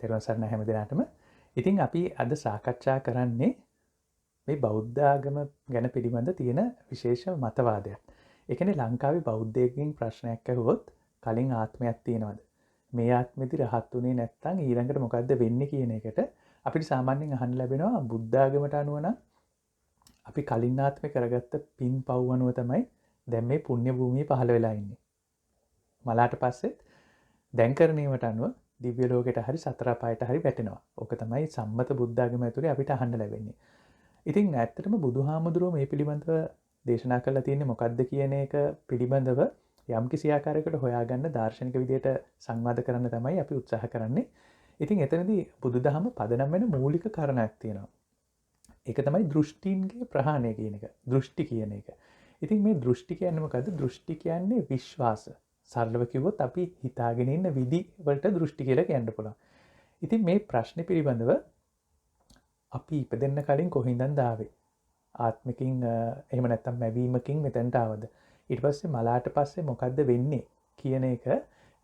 තෙරුවන් සරණයි හැම දිනාටම. ඉතින් අපි අද සාකච්ඡා කරන්නේ මේ බෞද්ධ ආගම ගැන පිළිබඳ තියෙන විශේෂ මතවාදයක්. ඒ කියන්නේ ලංකාවේ බෞද්ධයෙක්ගෙන් ප්‍රශ්නයක් අහුවොත් කලින් ආත්මයක් තියෙනවද? මේ ආත්මෙදි රහත් උනේ නැත්නම් ඊළඟට මොකද්ද වෙන්නේ කියන එකට අපිට සාමාන්‍යයෙන් අහන්න ලැබෙනවා බුද්ධ ආගමට අනුව නම් අපි කලින් ආත්මේ කරගත්ත පින් පව් අනුව තමයි දැන් මේ පුණ්‍ය භූමියේ පහළ වෙලා ඉන්නේ. මලාට පස්සෙත් දැන් කරණේවට අනුව දිව්‍ය ලෝකෙට හරි සතර අපායට හරි වැටෙනවා. ඕක තමයි සම්මත බුද්ධ ආගම ඇතුලේ අපිට අහන්න ලැබෙන්නේ. ඉතින් ඇත්තටම බුදුහාමුදුරුවෝ මේ පිළිබඳව දේශනා කරලා තියෙන්නේ මොකක්ද කියන එක පිළිබඳව යම්කිසි ආකාරයකට හොයාගන්න දාර්ශනික විදියට සංවාද කරන්න තමයි අපි උත්සාහ කරන්නේ. ඉතින් එතනදී බුදුදහම පදනම් වෙන මූලික කාරණාවක් තියෙනවා. ඒක තමයි දෘෂ්ටීන්ගේ ප්‍රහාණය කියන එක. දෘෂ්ටි කියන එක. ඉතින් මේ දෘෂ්ටි කියන්නේ මොකද්ද? දෘෂ්ටි කියන්නේ විශ්වාස. සරලව කිව්වොත් අපි හිතාගෙන ඉන්න විදි වලට දෘෂ්ටි කියලා කියන්න පුළුවන්. ඉතින් මේ ප්‍රශ්නේ පිළිබඳව අපි ඉපදෙන්න කලින් කොහින්දන්ද ආවේ? ආත්මිකින් එහෙම නැත්නම් මැවීමකින් මෙතනට ආවද? ඊට පස්සේ මලාට පස්සේ මොකද්ද වෙන්නේ කියන එක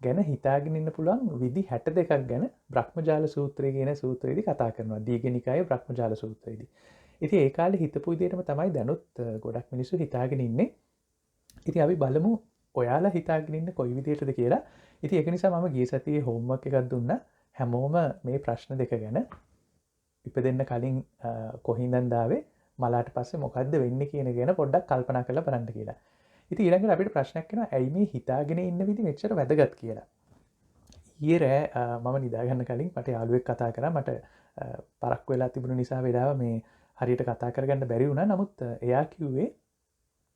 ගැන හිතාගෙන ඉන්න පුළුවන් විදි 62ක් ගැන බ්‍රහ්මජාල සූත්‍රය කියන සූත්‍රයේදී කතා කරනවා. දීඝනිකායේ බ්‍රහ්මජාල සූත්‍රයේදී. ඉතින් ඒ කාලේ හිතපු විදිහටම තමයි දැනුත් ගොඩක් මිනිස්සු හිතාගෙන ඉන්නේ. ඉතින් අපි බලමු ඔයාලා හිතාගෙන ඉන්න කොයි විදිහටද කියලා. ඉතින් ඒක නිසා මම ගිය සතියේ හෝම්වර්ක් එකක් දුන්නා. හැමෝම මේ ප්‍රශ්න දෙක ගැන ඉපදෙන්න කලින් කොහින්දන් දාවේ මලාට පස්සේ මොකද්ද වෙන්නේ කියන ගැන පොඩ්ඩක් කල්පනා කරලා බලන්න කියලා. ඉතින් ඊළඟට අපිට ප්‍රශ්නයක් එනවා ඇයි මේ හිතාගෙන ඉන්න විදි මෙච්චර වැදගත් කියලා. ඊයේ රෑ මම නිදා ගන්න කලින් මට යාළුවෙක් කතා කරා. මට පරක්කු වෙලා තිබුණ නිසා වෙලාව මේ හරියට කතා කරගන්න බැරි වුණා. නමුත් එයා කිව්වේ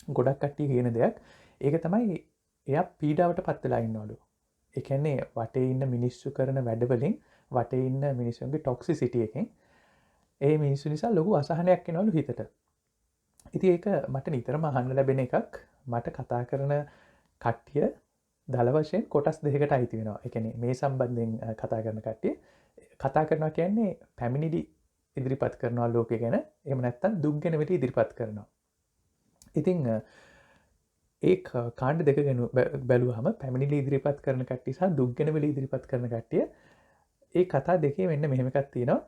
ගොඩක් කට්ටිය කියන දෙයක්. ඒක තමයි එයා පීඩාවට පත් වෙලා ඉන්නවලු. ඒ කියන්නේ වටේ ඉන්න මිනිස්සු කරන වැඩවලින් වටේ ඉන්න මිනිස්සුන්ගේ ටොක්සිසිටි එකෙන් ඒ මිනිස්සු නිසා ලොකු අසහනයක් එනවලු හිතට. ඉතින් ඒක මට නිතරම අහන්න ලැබෙන එකක්. මට කතා කරන කට්ටිය දල වශයෙන් කොටස් දෙකකට අයිති වෙනවා. ඒ කියන්නේ මේ සම්බන්ධයෙන් කතා කරන කට්ටිය කතා කරනවා කියන්නේ පැමිණිලි ඉදිරිපත් කරනවා ලෝකේ ගැන. එහෙම නැත්නම් දුක් ගැන විතර ඉදිරිපත් කරනවා. ඉතින් ඒ කාණ්ඩ දෙක ගැන බැලුවහම පැමිණිලි ඉදිරිපත් කරන කට්ටිය සහ දුක් ගැන ඉදිරිපත් කරන කට්ටිය ඒ කතා දෙකේ මෙන්න මෙහෙම එකක් තියෙනවා.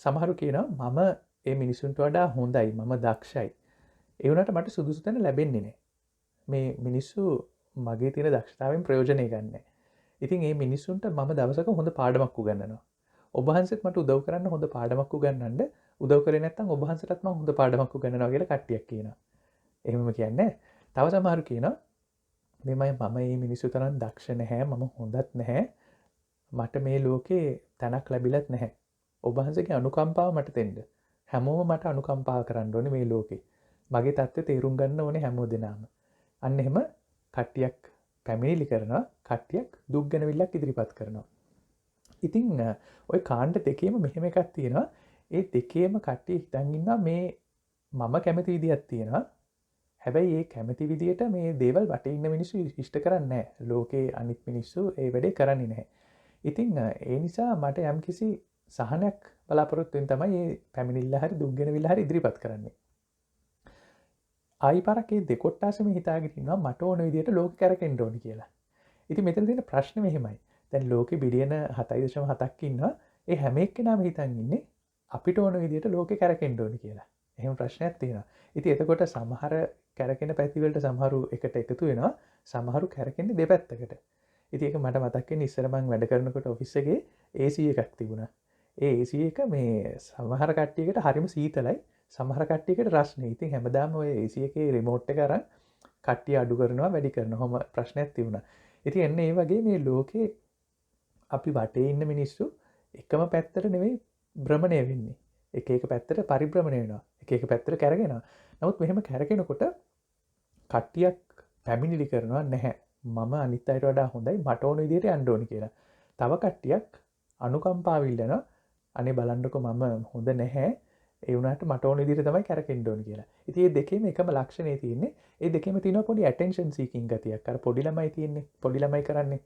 සමහරු කියනවා මම ඒ මිනිසුන්ට වඩා හොඳයි, මම දක්ෂයි. ඒ වුණාට මට සුදුසු තැන ලැබෙන්නේ නැහැ. මේ මිනිස්සු මගේ තියෙන දක්ෂතාවයෙන් ප්‍රයෝජනෙ ගන්නෑ. ඉතින් මේ මිනිස්සුන්ට මම දවසක හොඳ පාඩමක් උගන්වනවා. ඔබ වහන්සේත් මට උදව් කරන්න හොඳ පාඩමක් උගන්වන්න. උදව් කරේ නැත්නම් ඔබ වහන්සේටත් මම හොඳ පාඩමක් උගන්වනවා කියලා කට්ටියක් කියනවා. එහෙමම කියන්නේ. තව සමහරු කියනවා මම මේ මිනිස්සු තරම් දක්ෂ නැහැ, මම හොඳත් නැහැ. මට මේ ලෝකේ තැනක් ලැබිලත් නැහැ. ඔබ වහන්සේගේ අනුකම්පාව මට දෙන්න. හැමෝම මට අනුකම්පාව කරන්න ඕනේ මේ ලෝකේ. මගේ தත්ත්වය තේරුම් ගන්න ඕනේ හැමෝදෙනාම. අන්න එහෙම කට්ටියක් පැමිණිලි කරනවා, කට්ටියක් දුක් ගැනවිල්ලක් ඉදිරිපත් කරනවා. ඉතින් ওই කාණ්ඩ දෙකේම මෙහෙම එකක් තියෙනවා. ඒ දෙකේම කට්ටිය හිතන් ඉන්නවා මේ මම කැමති විදියක් තියෙනවා. හැබැයි ඒ කැමති විදියට මේ දේවල් වටේ ඉන්න මිනිස්සු ඉෂ්ට කරන්නේ නැහැ. ලෝකේ අනිත් මිනිස්සු ඒ වැඩේ කරන්නේ නැහැ. ඉතින් ඒ නිසා මට යම්කිසි සහනයක් බලාපොරොත්තු වෙන තමයි මේ පැමිණිල්ල හරි දුක් ගැනවිල්ල හරි ඉදිරිපත් කරන්නේ. ආයි පාරක් මේ දෙකොට්ටාසෙම හිතාගෙන ඉන්නවා මට ඕන විදියට ලෝක කරකෙන්න ඕනි කියලා. ඉතින් මෙතන තියෙන ප්‍රශ්නේ මෙහෙමයි. දැන් ලෝකෙ බිලියන 7.7ක් ඉන්නවා. ඒ හැම එක්කෙනාම හිතන් ඉන්නේ අපිට ඕන විදියට ලෝකෙ කරකෙන්න ඕනි කියලා. එහෙම ප්‍රශ්නයක් තියෙනවා. ඉතින් එතකොට සමහර කැරකෙන පැති වලට සමහරු එකට එකතු වෙනවා. සමහරු කැරකෙන්නේ දෙපැත්තකට. ඉතින් ඒක මට මතක් වෙන්නේ ඉස්සර මම වැඩ කරනකොට ඔෆිස් එකේ AC එකක් තිබුණා. ඒ AC එක මේ සමහර කට්ටියකට හරිම සීතලයි. සමහර කට්ටියකට රස්නේ. ඉතින් හැමදාම ඔය AC එකේ රිමෝට් එක අරන් කට්ටිය අඩු කරනවා වැඩි කරනවා. ඔහොම ප්‍රශ්නයක් තිබුණා. ඉතින් එන්න ඒ වගේ මේ ලෝකේ අපි වටේ ඉන්න මිනිස්සු එකම පැත්තට නෙවෙයි භ්‍රමණය වෙන්නේ. එක එක පැත්තට පරිභ්‍රමණය වෙනවා. එක එක පැත්තට කැරගෙනවා. නමුත් මෙහෙම කැරගෙනකොට කට්ටියක් පැමිණිලි කරනවා නැහැ. මම අනිත් අයට වඩා හොඳයි මට ඕන විදිහට යන්න ඕනි කියලා. තව කට්ටියක් අනුකම්පාව ඉල්ලනවා. අනේ බලන්නකෝ මම හොඳ නැහැ. ඒ වුණාට මට ඕන විදිහට තමයි කැරකෙන්න ඕනි කියලා. ඉතින් මේ දෙකේම එකම ලක්ෂණේ තියෙන්නේ. ඒ දෙකේම තියෙනවා පොඩි attention seeking ගතියක්. අර පොඩි ළමයි තියෙන්නේ. පොඩි ළමයි කරන්නේ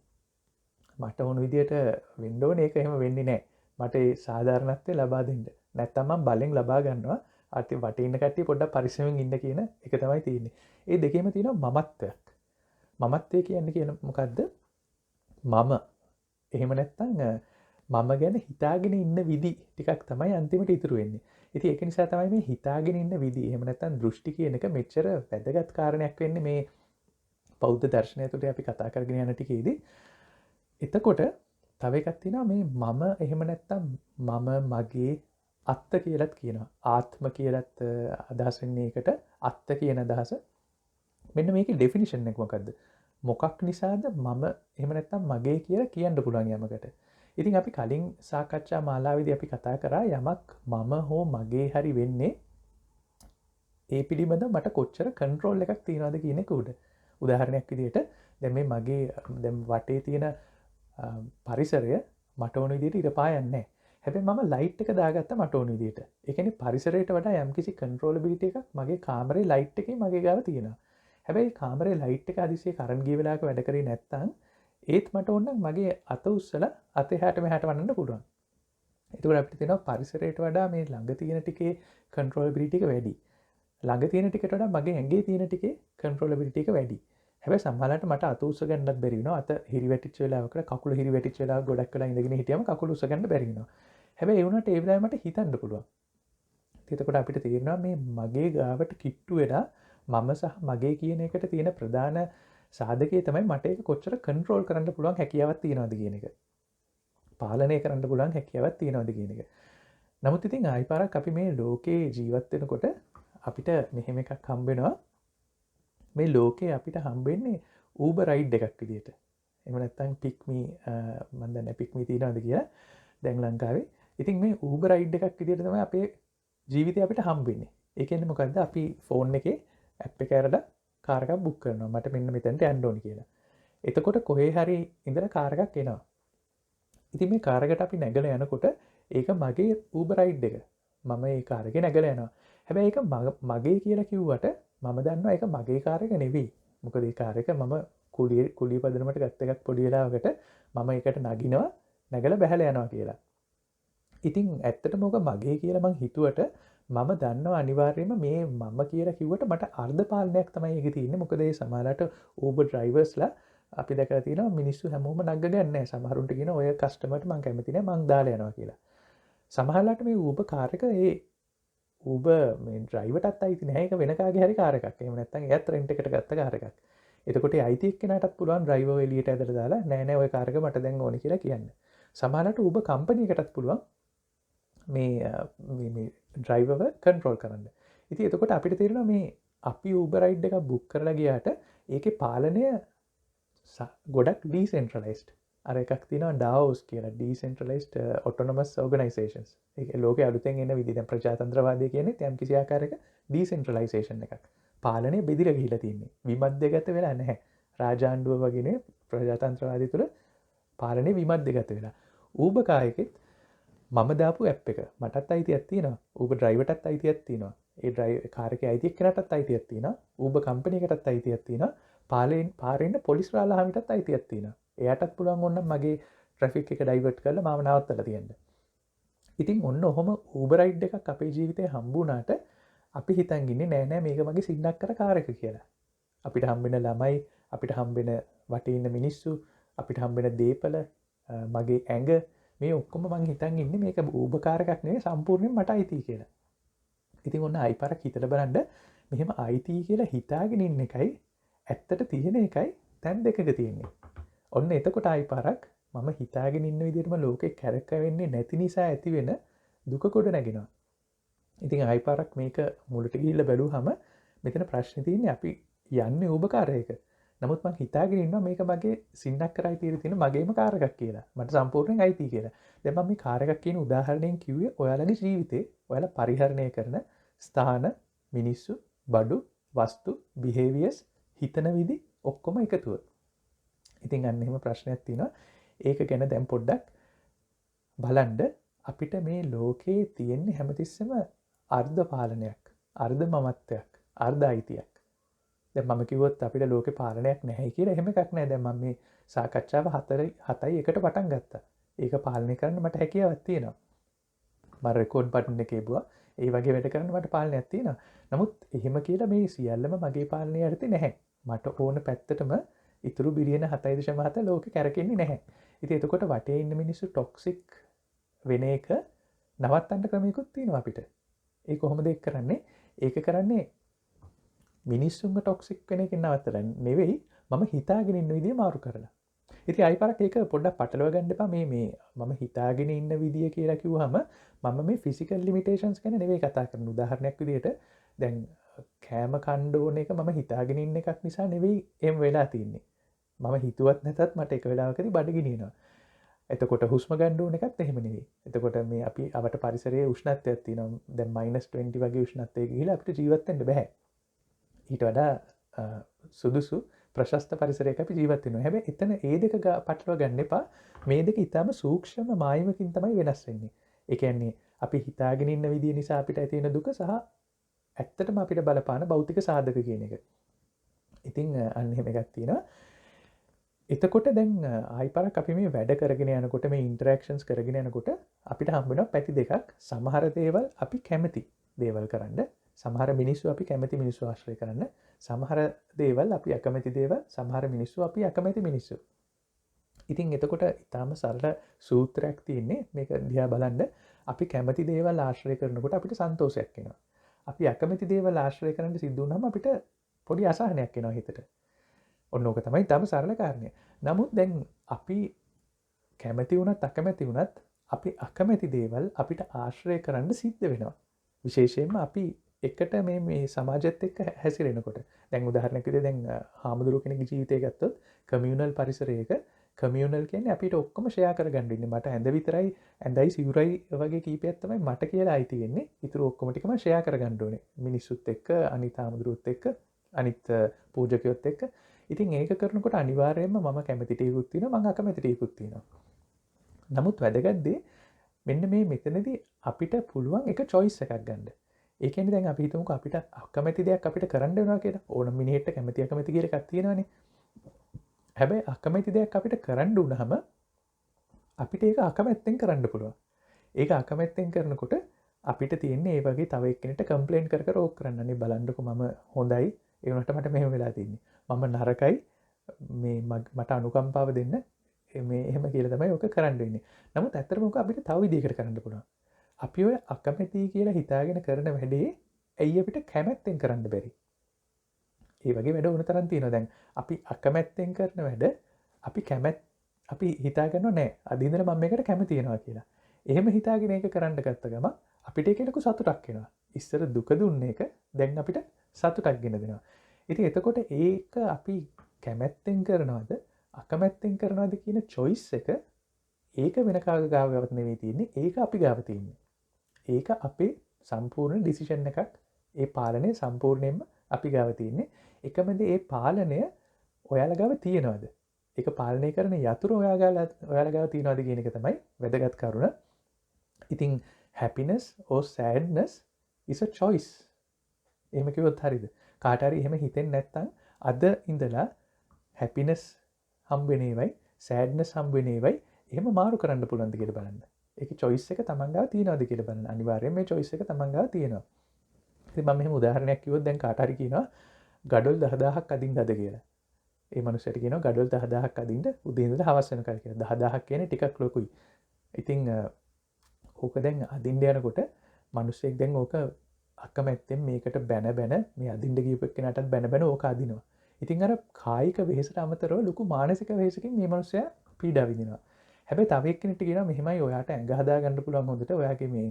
මට ඕන විදිහට වෙන්න ඕනේ ඒක එහෙම වෙන්නේ නැහැ. මට ඒ සාධාරණත්වය ලබා දෙන්න. නැත්තම් මම බලෙන් ලබා ගන්නවා. අර්ථي වටේ ඉන්න කට්ටිය පොඩ්ඩක් පරිස්සමෙන් ඉන්න කියන එක තමයි තියෙන්නේ. ඒ දෙකේම තියෙනවා මමත්වයක්. මමත්වය කියන්නේ මොකද්ද? මම එහෙම නැත්තම් මම ගැන හිතාගෙන ඉන්න විදි ටිකක් තමයි අන්තිමට ඉතුරු වෙන්නේ. ඉතින් ඒක නිසා තමයි මේ හිතාගෙන ඉන්න විදි එහෙම නැත්නම් දෘෂ්ටි කියන එක මෙච්චර වැදගත් කාරණයක් වෙන්නේ මේ බෞද්ධ දර්ශනය තුළ අපි කතා කරගෙන යන ටිකේදී. එතකොට තව එකක් තියෙනවා මේ මම එහෙම නැත්නම් මම මගේ අත්ත කියලත් කියනවා. ආත්ම කියලත් අදහස් වෙන්නේ ඒකට අත්ත කියන අදහස. මෙන්න මේකේ ඩෙෆිනිෂන් එක මොකද්ද? මොකක් නිසාද මම එහෙම නැත්නම් මගේ කියලා කියන්න පුළුවන් යමකට. ඉතින් අපි කලින් සාකච්ඡා මාලාවේදී අපි කතා කරා යමක් මම හෝ මගේ හරි වෙන්නේ ඒ පිළිබඳ මට කොච්චර කන්ට්‍රෝල් එකක් තියෙනවද කියන එක උඩ. උදාහරණයක් විදිහට දැන් මේ මගේ දැන් වටේ තියෙන පරිසරය මට ඕන විදිහට ඉර පායන්නේ නැහැ. හැබැයි මම ලයිට් එක දාගත්තා මට ඕන විදිහට. ඒ කියන්නේ පරිසරයට වඩා යම්කිසි කන්ට්‍රෝලබිලිටි එකක් මගේ කාමරේ ලයිට් එකේ මගේ ගාව තියෙනවා. හැබැයි කාමරේ ලයිට් එක අදිසියේ කරන්ට් ගිය වෙලාවක වැඩ කරේ නැත්නම් ඒත් මට ඕන නම් මගේ අත උස්සලා අත එහාට මෙහාට වන්නන්න පුළුවන්. එතකොට අපිට තියෙනවා පරිසරයට වඩා මේ ළඟ තියෙන ටිකේ කන්ට්‍රෝලබිලිටි එක වැඩි. ළඟ තියෙන ටිකට වඩා මගේ ඇඟේ තියෙන ටිකේ කන්ට්‍රෝලබිලිටි එක වැඩි. හැබැයි සමහරවිට මට අත උස්ස ගන්නත් බැරි වෙනවා. අත හිරි වැටිච්ච වෙලාවකට කකුල හිරි වැටිච්ච වෙලාවක ගොඩක් වෙලා ඉඳගෙන හිටියම කකුල උස්ස ගන්න බැරි වෙනවා. හැබැයි ඒ වුණාට ඒ වෙලාවේ මට හිතන්න පුළුවන්. එතකොට අපිට තේරෙනවා මේ මගේ ගාවට කිට්ටු වෙලා මම සහ මගේ කියන එකට තියෙන ප්‍රධාන සාධකය තමයි මට ඒක කොච්චර කන්ට්‍රෝල් කරන්න පුළුවන් හැකියාවක් තියෙනවද කියන එක. පාලනය කරන්න පුළුවන් හැකියාවක් තියෙනවද කියන එක. නමුත් ඉතින් ආයි පාරක් අපි මේ ලෝකේ ජීවත් වෙනකොට අපිට මෙහෙම එකක් හම්බ වෙනවා. මේ ලෝකේ අපිට හම්බෙන්නේ Uber ride එකක් විදියට. එහෙම නැත්නම් Pick.me මම දන්නේ Pick.me තියනවාද කියලා. දැන් ලංකාවේ. ඉතින් මේ Uber ride එකක් විදියට තමයි අපේ ජීවිතය අපිට හම්බෙන්නේ. ඒ කියන්නේ මොකද්ද? අපි ෆෝන් එකේ ඇප් එක අරලා කාර් එකක් බුක් කරනවා. මට මෙන්න මෙතනට යන්න ඕනි කියලා. එතකොට කොහේ හරි ඉඳලා කාර් එකක් එනවා. ඉතින් මේ කාර් එකට අපි නැගලා යනකොට ඒක මගේ Uber ride එක. මම මේ කාර් එකේ නැගලා යනවා. හැබැයි ඒක මගේ කියලා කිව්වට මම දන්නවා ඒක මගේ කාර් එක නෙවෙයි. මොකද ඒ කාර් එක මම කුලිය පදනමට ගත්ත එකක් පොඩි වෙලාවකට මම ඒකට නගිනවා නැගලා බැහැලා යනවා කියලා. ඉතින් ඇත්තටම ඔක මගේ කියලා මං හිතුවට මම දන්නවා අනිවාර්යයෙන්ම මේ මම කියලා කිව්වට මට අර්ධ පාලනයක් තමයි ඒකේ තියෙන්නේ. මොකද ඒ සමහරට Uber drivers-ලා අපි දැකලා තියෙනවා මිනිස්සු හැමෝම නගගන්නේ නැහැ. සමහරුන්ට කියන ඔය කස්ටමර්ට මං කැමති නැහැ මං දාලා යනවා කියලා. සමහරලාට මේ Uber කාර් එක ඒ Uber මේ ඩ්‍රයිවර්ටත් අයිති නැහැ. ඒක වෙන කාගේ හරි කාර් එකක්. එහෙම නැත්නම් එයාත් රෙන්ට් එකට ගත්ත කාර් එකක්. එතකොට ඒ අයිති එක්කෙනාටත් පුළුවන් ඩ්‍රයිවර් එළියට ඇදලා දාලා නෑ නෑ ඔය කාර් එක මට දැන් ඕනේ කියලා කියන්න. සමහරලාට Uber කම්පැනි එකටත් පුළුවන් මේ ඩ්‍රයිවර්ව කන්ට්‍රෝල් කරන්න. ඉතින් එතකොට අපිට තේරෙනවා මේ අපි Uber ride එකක් බුක් කරලා ගියාට ඒකේ පාලනය ගොඩක් ඩීසෙන්ට්‍රලයිස්ඩ්. අර එකක් තියෙනවා DAOs කියලා Decentralized Autonomous Organizations. ඒක ලෝකයේ අලුතෙන් එන විදිහ දැන් ප්‍රජාතන්ත්‍රවාදය කියන්නේ යම් කිසි ආකාරයක ඩීසෙන්ට්‍රලයිසේෂන් එකක්. පාලනය බෙදිලා ගිහිලා තියෙන්නේ. විමධ්‍යගත වෙලා නැහැ. රාජාණ්ඩුව වගේනේ ප්‍රජාතන්ත්‍රවාදය තුළ පාලනය විමධ්‍යගත වෙලා. Uber කායකෙත් මම දාපු ඇප් එක මටත් අයිතියක් තියෙනවා. Uber driverටත් අයිතියක් තියෙනවා. ඒ කාර් එකේ අයිති එක්කෙනාටත් අයිතියක් තියෙනවා. Uber කම්පැනි එකටත් අයිතියක් තියෙනවා. පාරේ ඉන්න පොලිස් රාළහාමිටත් අයිතියක් තියෙනවා. එයාටත් පුළුවන් ඕනනම් මගේ ට්‍රැෆික් එක ඩයිවර්ට් කරලා මාව නවත්තලා තියන්න. ඉතින් ඔන්න ඔහොම Uber ride එකක් අපේ ජීවිතේ හම්බුණාට අපි හිතන් ඉන්නේ නෑ නෑ මේක මගේ සින්නක් කර කාර් එක කියලා. අපිට හම්බෙන ළමයි, අපිට හම්බෙන වටේ ඉන්න මිනිස්සු, අපිට හම්බෙන දේපල, මගේ ඇඟ මේ ඔක්කොම මං හිතන් ඉන්නේ මේක Uber කාර් එකක් නෙවෙයි සම්පූර්ණයෙන් මට අයිති කියලා. ඉතින් ඔන්න අයිපාරක් හිතලා බලන්න මෙහෙම අයිති කියලා හිතාගෙන ඉන්න එකයි ඇත්තට තියෙන එකයි තැන් දෙකක තියෙන්නේ. ඔන්න එතකොට ආයිපාරක් මම හිතාගෙන ඉන්න විදිහටම ලෝකේ කැරක වෙන්නේ නැති නිසා ඇති වෙන දුක කොට නැගෙනවා. ඉතින් ආයිපාරක් මේක මුලට ගිහිල්ලා බැලුවහම මෙතන ප්‍රශ්නේ තියෙන්නේ අපි යන්නේ Uber කාර් එක. නමුත් මං හිතාගෙන ඉන්නවා මේක මගේ සින්නක් කරයි තියෙන මගේම කාර් එකක් කියලා. මට සම්පූර්ණයෙන් අයිති කියලා. දැන් මම මේ කාර් එකක් කියන උදාහරණයෙන් කිව්වේ ඔයාලගේ ජීවිතේ ඔයාලා පරිහරණය කරන ස්ථාන, මිනිස්සු, බඩු, වස්තු, behaviors, හිතන විදි ඔක්කොම එකතුව. ඉතින් අන්න එහෙම ප්‍රශ්නයක් තියෙනවා. ඒක ගැන දැන් පොඩ්ඩක් බලන්න අපිට මේ ලෝකේ තියෙන්නේ හැමතිස්සෙම අර්ධ පාලනයක්, අර්ධ මමත්වයක්, අර්ධ අයිතියක්. දැන් මම කිව්වොත් අපිට ලෝකේ පාලනයක් නැහැ කියලා එහෙම එකක් නැහැ. දැන් මම මේ සාකච්ඡාව 7යි එකට පටන් ගත්තා. ඒක පාලනය කරන්න මට හැකියාවක් තියෙනවා. මම රෙකෝඩ් බටන් එකේ බුවා ඒ වගේ වැඩ කරන්න මට පාලනයක් තියෙනවා. නමුත් එහෙම කියලා මේ සියල්ලම මගේ පාලනය යටතේ නැහැ. මට ඕන පැත්තටම ඉතුරු බිලියන 7.7 ලෝකෙ කැරකෙන්නේ නැහැ. ඉතින් එතකොට වටේ ඉන්න මිනිස්සු ටොක්සික් වෙන එක නවත්තන්න ක්‍රමයකුත් තියෙනවා අපිට. ඒ කොහොමද ඒක කරන්නේ? ඒක කරන්නේ මිනිස්සුන්ව ටොක්සික් වෙන එකෙන් නවත්තලා නෙවෙයි, මම හිතාගෙන ඉන්න විදිය මාරු කරලා. ඉතින් ආයි පාරක් ඒක පොඩ්ඩක් පටලවා ගන්න එපා. මේ මම හිතාගෙන ඉන්න විදිය කියලා කිව්වහම මම මේ ෆිසිකල් ලිමිටේෂන්ස් ගැන නෙවෙයි කතා කරන්නේ. උදාහරණයක් විදියට දැන් කෑම කන්න ඕන එක මම හිතාගෙන ඉන්න එකක් නිසා නෙවෙයි එහෙම වෙලා තියෙන්නේ. මම හිතුවත් නැතත් මට එක වෙලාවකදී බඩගිනිනවා. එතකොට හුස්ම ගන්න ඕන එකත් එහෙම නෙවෙයි. එතකොට මේ අපි අපට පරිසරයේ උෂ්ණත්වයක් තියෙනවා. දැන් -20 වගේ උෂ්ණත්වයක ගිහිලා අපිට ජීවත් වෙන්න බෑ. ඊට වඩා සුදුසු ප්‍රශස්ත පරිසරයක අපි ජීවත් වෙනවා. හැබැයි එතන ඒ දෙක පටලවා ගන්න එපා. මේ දෙක ඊටාම සූක්ෂම මායිමකින් තමයි වෙනස් වෙන්නේ. ඒ කියන්නේ අපි හිතාගෙන ඉන්න විදිය නිසා අපිට ඇති වෙන දුක සහ ඇත්තටම අපිට බලපාන භෞතික සාධක කියන එක. ඉතින් අන්න එහෙම එකක් තියෙනවා. එතකොට දැන් ආයි පාරක් අපි මේ වැඩ කරගෙන යනකොට මේ ඉන්ටරැක්ෂන්ස් කරගෙන යනකොට අපිට හම්බ වෙනවා පැති දෙකක්. සමහර දේවල් අපි කැමති දේවල් කරන්න, සමහර මිනිස්සු අපි කැමති මිනිස්සු ආශ්‍රය කරන්න, සමහර දේවල් අපි අකමැති දේවල්, සමහර මිනිස්සු අපි අකමැති මිනිස්සු. ඉතින් එතකොට ඊටාම සරල සූත්‍රයක් තියෙන්නේ මේක දිහා බලන්න. අපි කැමති දේවල් ආශ්‍රය කරනකොට අපිට සන්තෝෂයක් එනවා. අපි අකමැති දේවල් ආශ්‍රය කරන්න සිද්ධ වුණාම අපිට පොඩි අසහනයක් එනවා හිතට. ඔන්න ඕක තමයි ඊටාම සරල කාරණය. නමුත් දැන් අපි කැමති වුණත් අකමැති වුණත් අපි අකමැති දේවල් අපිට ආශ්‍රය කරන්න සිද්ධ වෙනවා. විශේෂයෙන්ම අපි එකට මේ සමාජයත් එක්ක හැසිරෙනකොට. දැන් උදාහරණයක් විදිහට දැන් හාමුදුරුව කෙනෙක්ගේ ජීවිතය ගත්තොත් කමියුනල් පරිසරයක කමියුනල් කියන්නේ අපිට ඔක්කොම ෂෙයා කරගන්න ඉන්නේ. මට ඇඳ විතරයි, ඇඳයි සිවුරයි වගේ කීපයක් තමයි මට කියලා අයිති වෙන්නේ. ඊටු ඔක්කොම ටික මම ෂෙයා කරගන්න ඕනේ. මිනිස්සුත් එක්ක, අනිත් හාමුදුරුවොත් එක්ක, අනිත් පූජකයොත් එක්ක. ඉතින් ඒක කරනකොට අනිවාර්යයෙන්ම මම කැමති ටිකකුත් තියෙනවා, මම අකමැති ටිකකුත් තියෙනවා. නමුත් වැදගත් දේ මෙන්න මේ මෙතනදී අපිට පුළුවන් එක choice එකක් ගන්න. ඒ කියන්නේ දැන් අපි හිතමුකෝ අපිට අකමැති දෙයක් අපිට කරන්න වෙනවා කියලා. ඕනම මිනිහෙක්ට කැමති අකමැති කියලා එකක් තියෙනවානේ. හැබැයි අකමැති දෙයක් අපිට කරන්න වුණාම අපිට ඒක අකමැත්තෙන් කරන්න පුළුවන්. ඒක අකමැත්තෙන් කරනකොට අපිට තියෙන්නේ ඒ වගේ තව එක්කෙනෙක්ට කම්ප්ලේන්ට් කර කර ඕක කරන්න. අනේ බලන්නකෝ මම හොඳයි, ඒ වුණාට මට මෙහෙම වෙලා තියෙන්නේ. මම නරකයි, මේ මට අනුකම්පාව දෙන්න, මේ එහෙම කියලා තමයි ඕක කරන්න වෙන්නේ. නමුත් ඇත්තටම ඕක අපිට තව විදිහකට කරන්න පුළුවන්. අපි ඔය අකමැති කියලා හිතාගෙන කරන වැඩේ ඇයි අපිට කැමැත්තෙන් කරන්න බැරි? ඒ වගේ වැඩ වුණ තරම් තියෙනවා. දැන් අපි අකමැත්තෙන් කරන වැඩ අපි හිතා ගන්නව නෑ අද ඉඳලා මම මේකට කැමති වෙනවා කියලා. එහෙම හිතාගෙන ඒක කරන්න ගත්ත ගම අපිට ඒක ලොකු සතුටක් එනවා. ඉස්සර දුක දුන්න එක දැන් අපිට සතුටක් ගෙන දෙනවා. ඉතින් එතකොට ඒක අපි කැමැත්තෙන් කරනවද අකමැත්තෙන් කරනවද කියන choice එක ඒක වෙන කාගේ ගාවවත් නෙවෙයි තියෙන්නේ. ඒක අපි ගාව තියෙන්නේ. ඒක අපේ සම්පූර්ණ ඩිසිෂන් එකක්. ඒ පාලනය සම්පූර්ණයෙන්ම අපි ගාව තියෙන්නේ. එකම දේ ඒ පාලනය ඔයාලා ගාව තියෙනවද? ඒක පාලනය කරන යතුරු ඔයාලා ගාව තියෙනවද කියන එක තමයි වැදගත් කරුණ. ඉතින් happiness or sadness is a choice. එහෙම කිව්වොත් හරියද? කාට හරි එහෙම හිතෙන්නේ නැත්නම් අද ඉඳලා happiness හම්බ වෙන ඒවයි sadness හම්බ වෙන ඒවයි එහෙම මාරු කරන්න පුළුවන්ද කියලා බලන්න. ඒකේ choice එක තමන් ගාව තියෙනවද කියලා බලන්න. අනිවාර්යයෙන් මේ choice එක තමන් ගාව තියෙනවා. ඉතින් මම මෙහෙම උදාහරණයක් කිව්වොත් දැන් කාට හරි කියනවා ගඩොල් 10000ක් අදින්නද කියලා. ඒ මනුස්සයාට කියනවා ගඩොල් 10000ක් අදින්න උදේ ඉඳලා හවස වෙනකල් කියලා. 10000ක් කියන්නේ ටිකක් ලොකුයි. ඉතින් ඕක දැන් අදින්න යනකොට මනුස්සයෙක් දැන් ඕක අකමැත්තෙන් මේකට බැන මේ අදින්න ගියපු කෙනාටත් බැන ඕක අදිනවා. ඉතින් අර කායික වෙහෙසට අමතරව ලොකු මානසික වෙහෙසකින් මේ මනුස්සයා පීඩා විඳිනවා. හැබැයි තව එක්කෙනෙක්ට කියනවා මෙහෙමයි ඔයාට ඇඟ හදා ගන්න පුළුවන් හොඳට. ඔයාගේ මේ